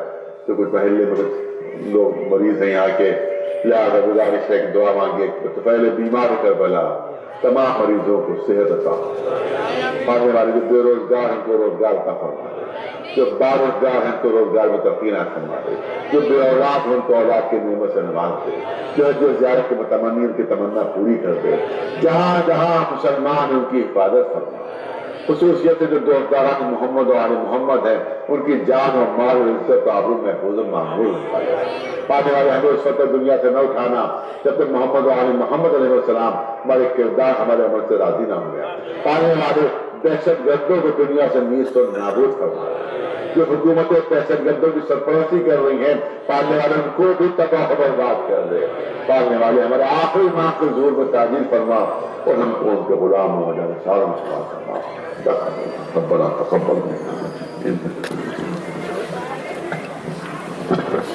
تو کچھ پہلے میں کچھ لوگ مریض ہیں یہاں کے، لہٰذا گزارش ہے کہ دعا مانگیے تو پہلے بیمار کربلا تمام مریضوں کو صحت عطا، پڑھنے والے جو بے روزگار ہیں کو روزگار عطا فرما دے، جو باروزگار ہیں تو روزگار میں ترقی عطا فرما دے، جو بے اولاد ہیں ان کو اولاد کی نعمت سے نواز دے، جو زیارت کے متمنی ان کی تمنا پوری کر دے، جہاں جہاں مسلمان ان کی حفاظت فرما۔ خصوصیت جو دوستداران محمد و آل محمد ہیں ان کی جان اور مال و عزت و آبرو محفوظ و معمول فرما۔
پانے والے ہمیں اس وقت دنیا سے نہ اٹھانا جب تک محمد و آل محمد علیہ السلام ہمارے کردار ہمارے عمل سے راضی نہ ہو گیا. پانے والے دہشت گردوں کو دنیا سے نیست و نابود کروا جو حکومتیں دہشت گردوں کی سرپرستی کر رہی ہیں پالنے والے ان کو بھی تباہ و برباد کر دے. پالنے والے ہمارے آخری ماہ کے زور میں تعجیل فرما اور ہم کو ان کے غلام ہو جائے سارا مسئلہ فرما. ربنا تقبل منا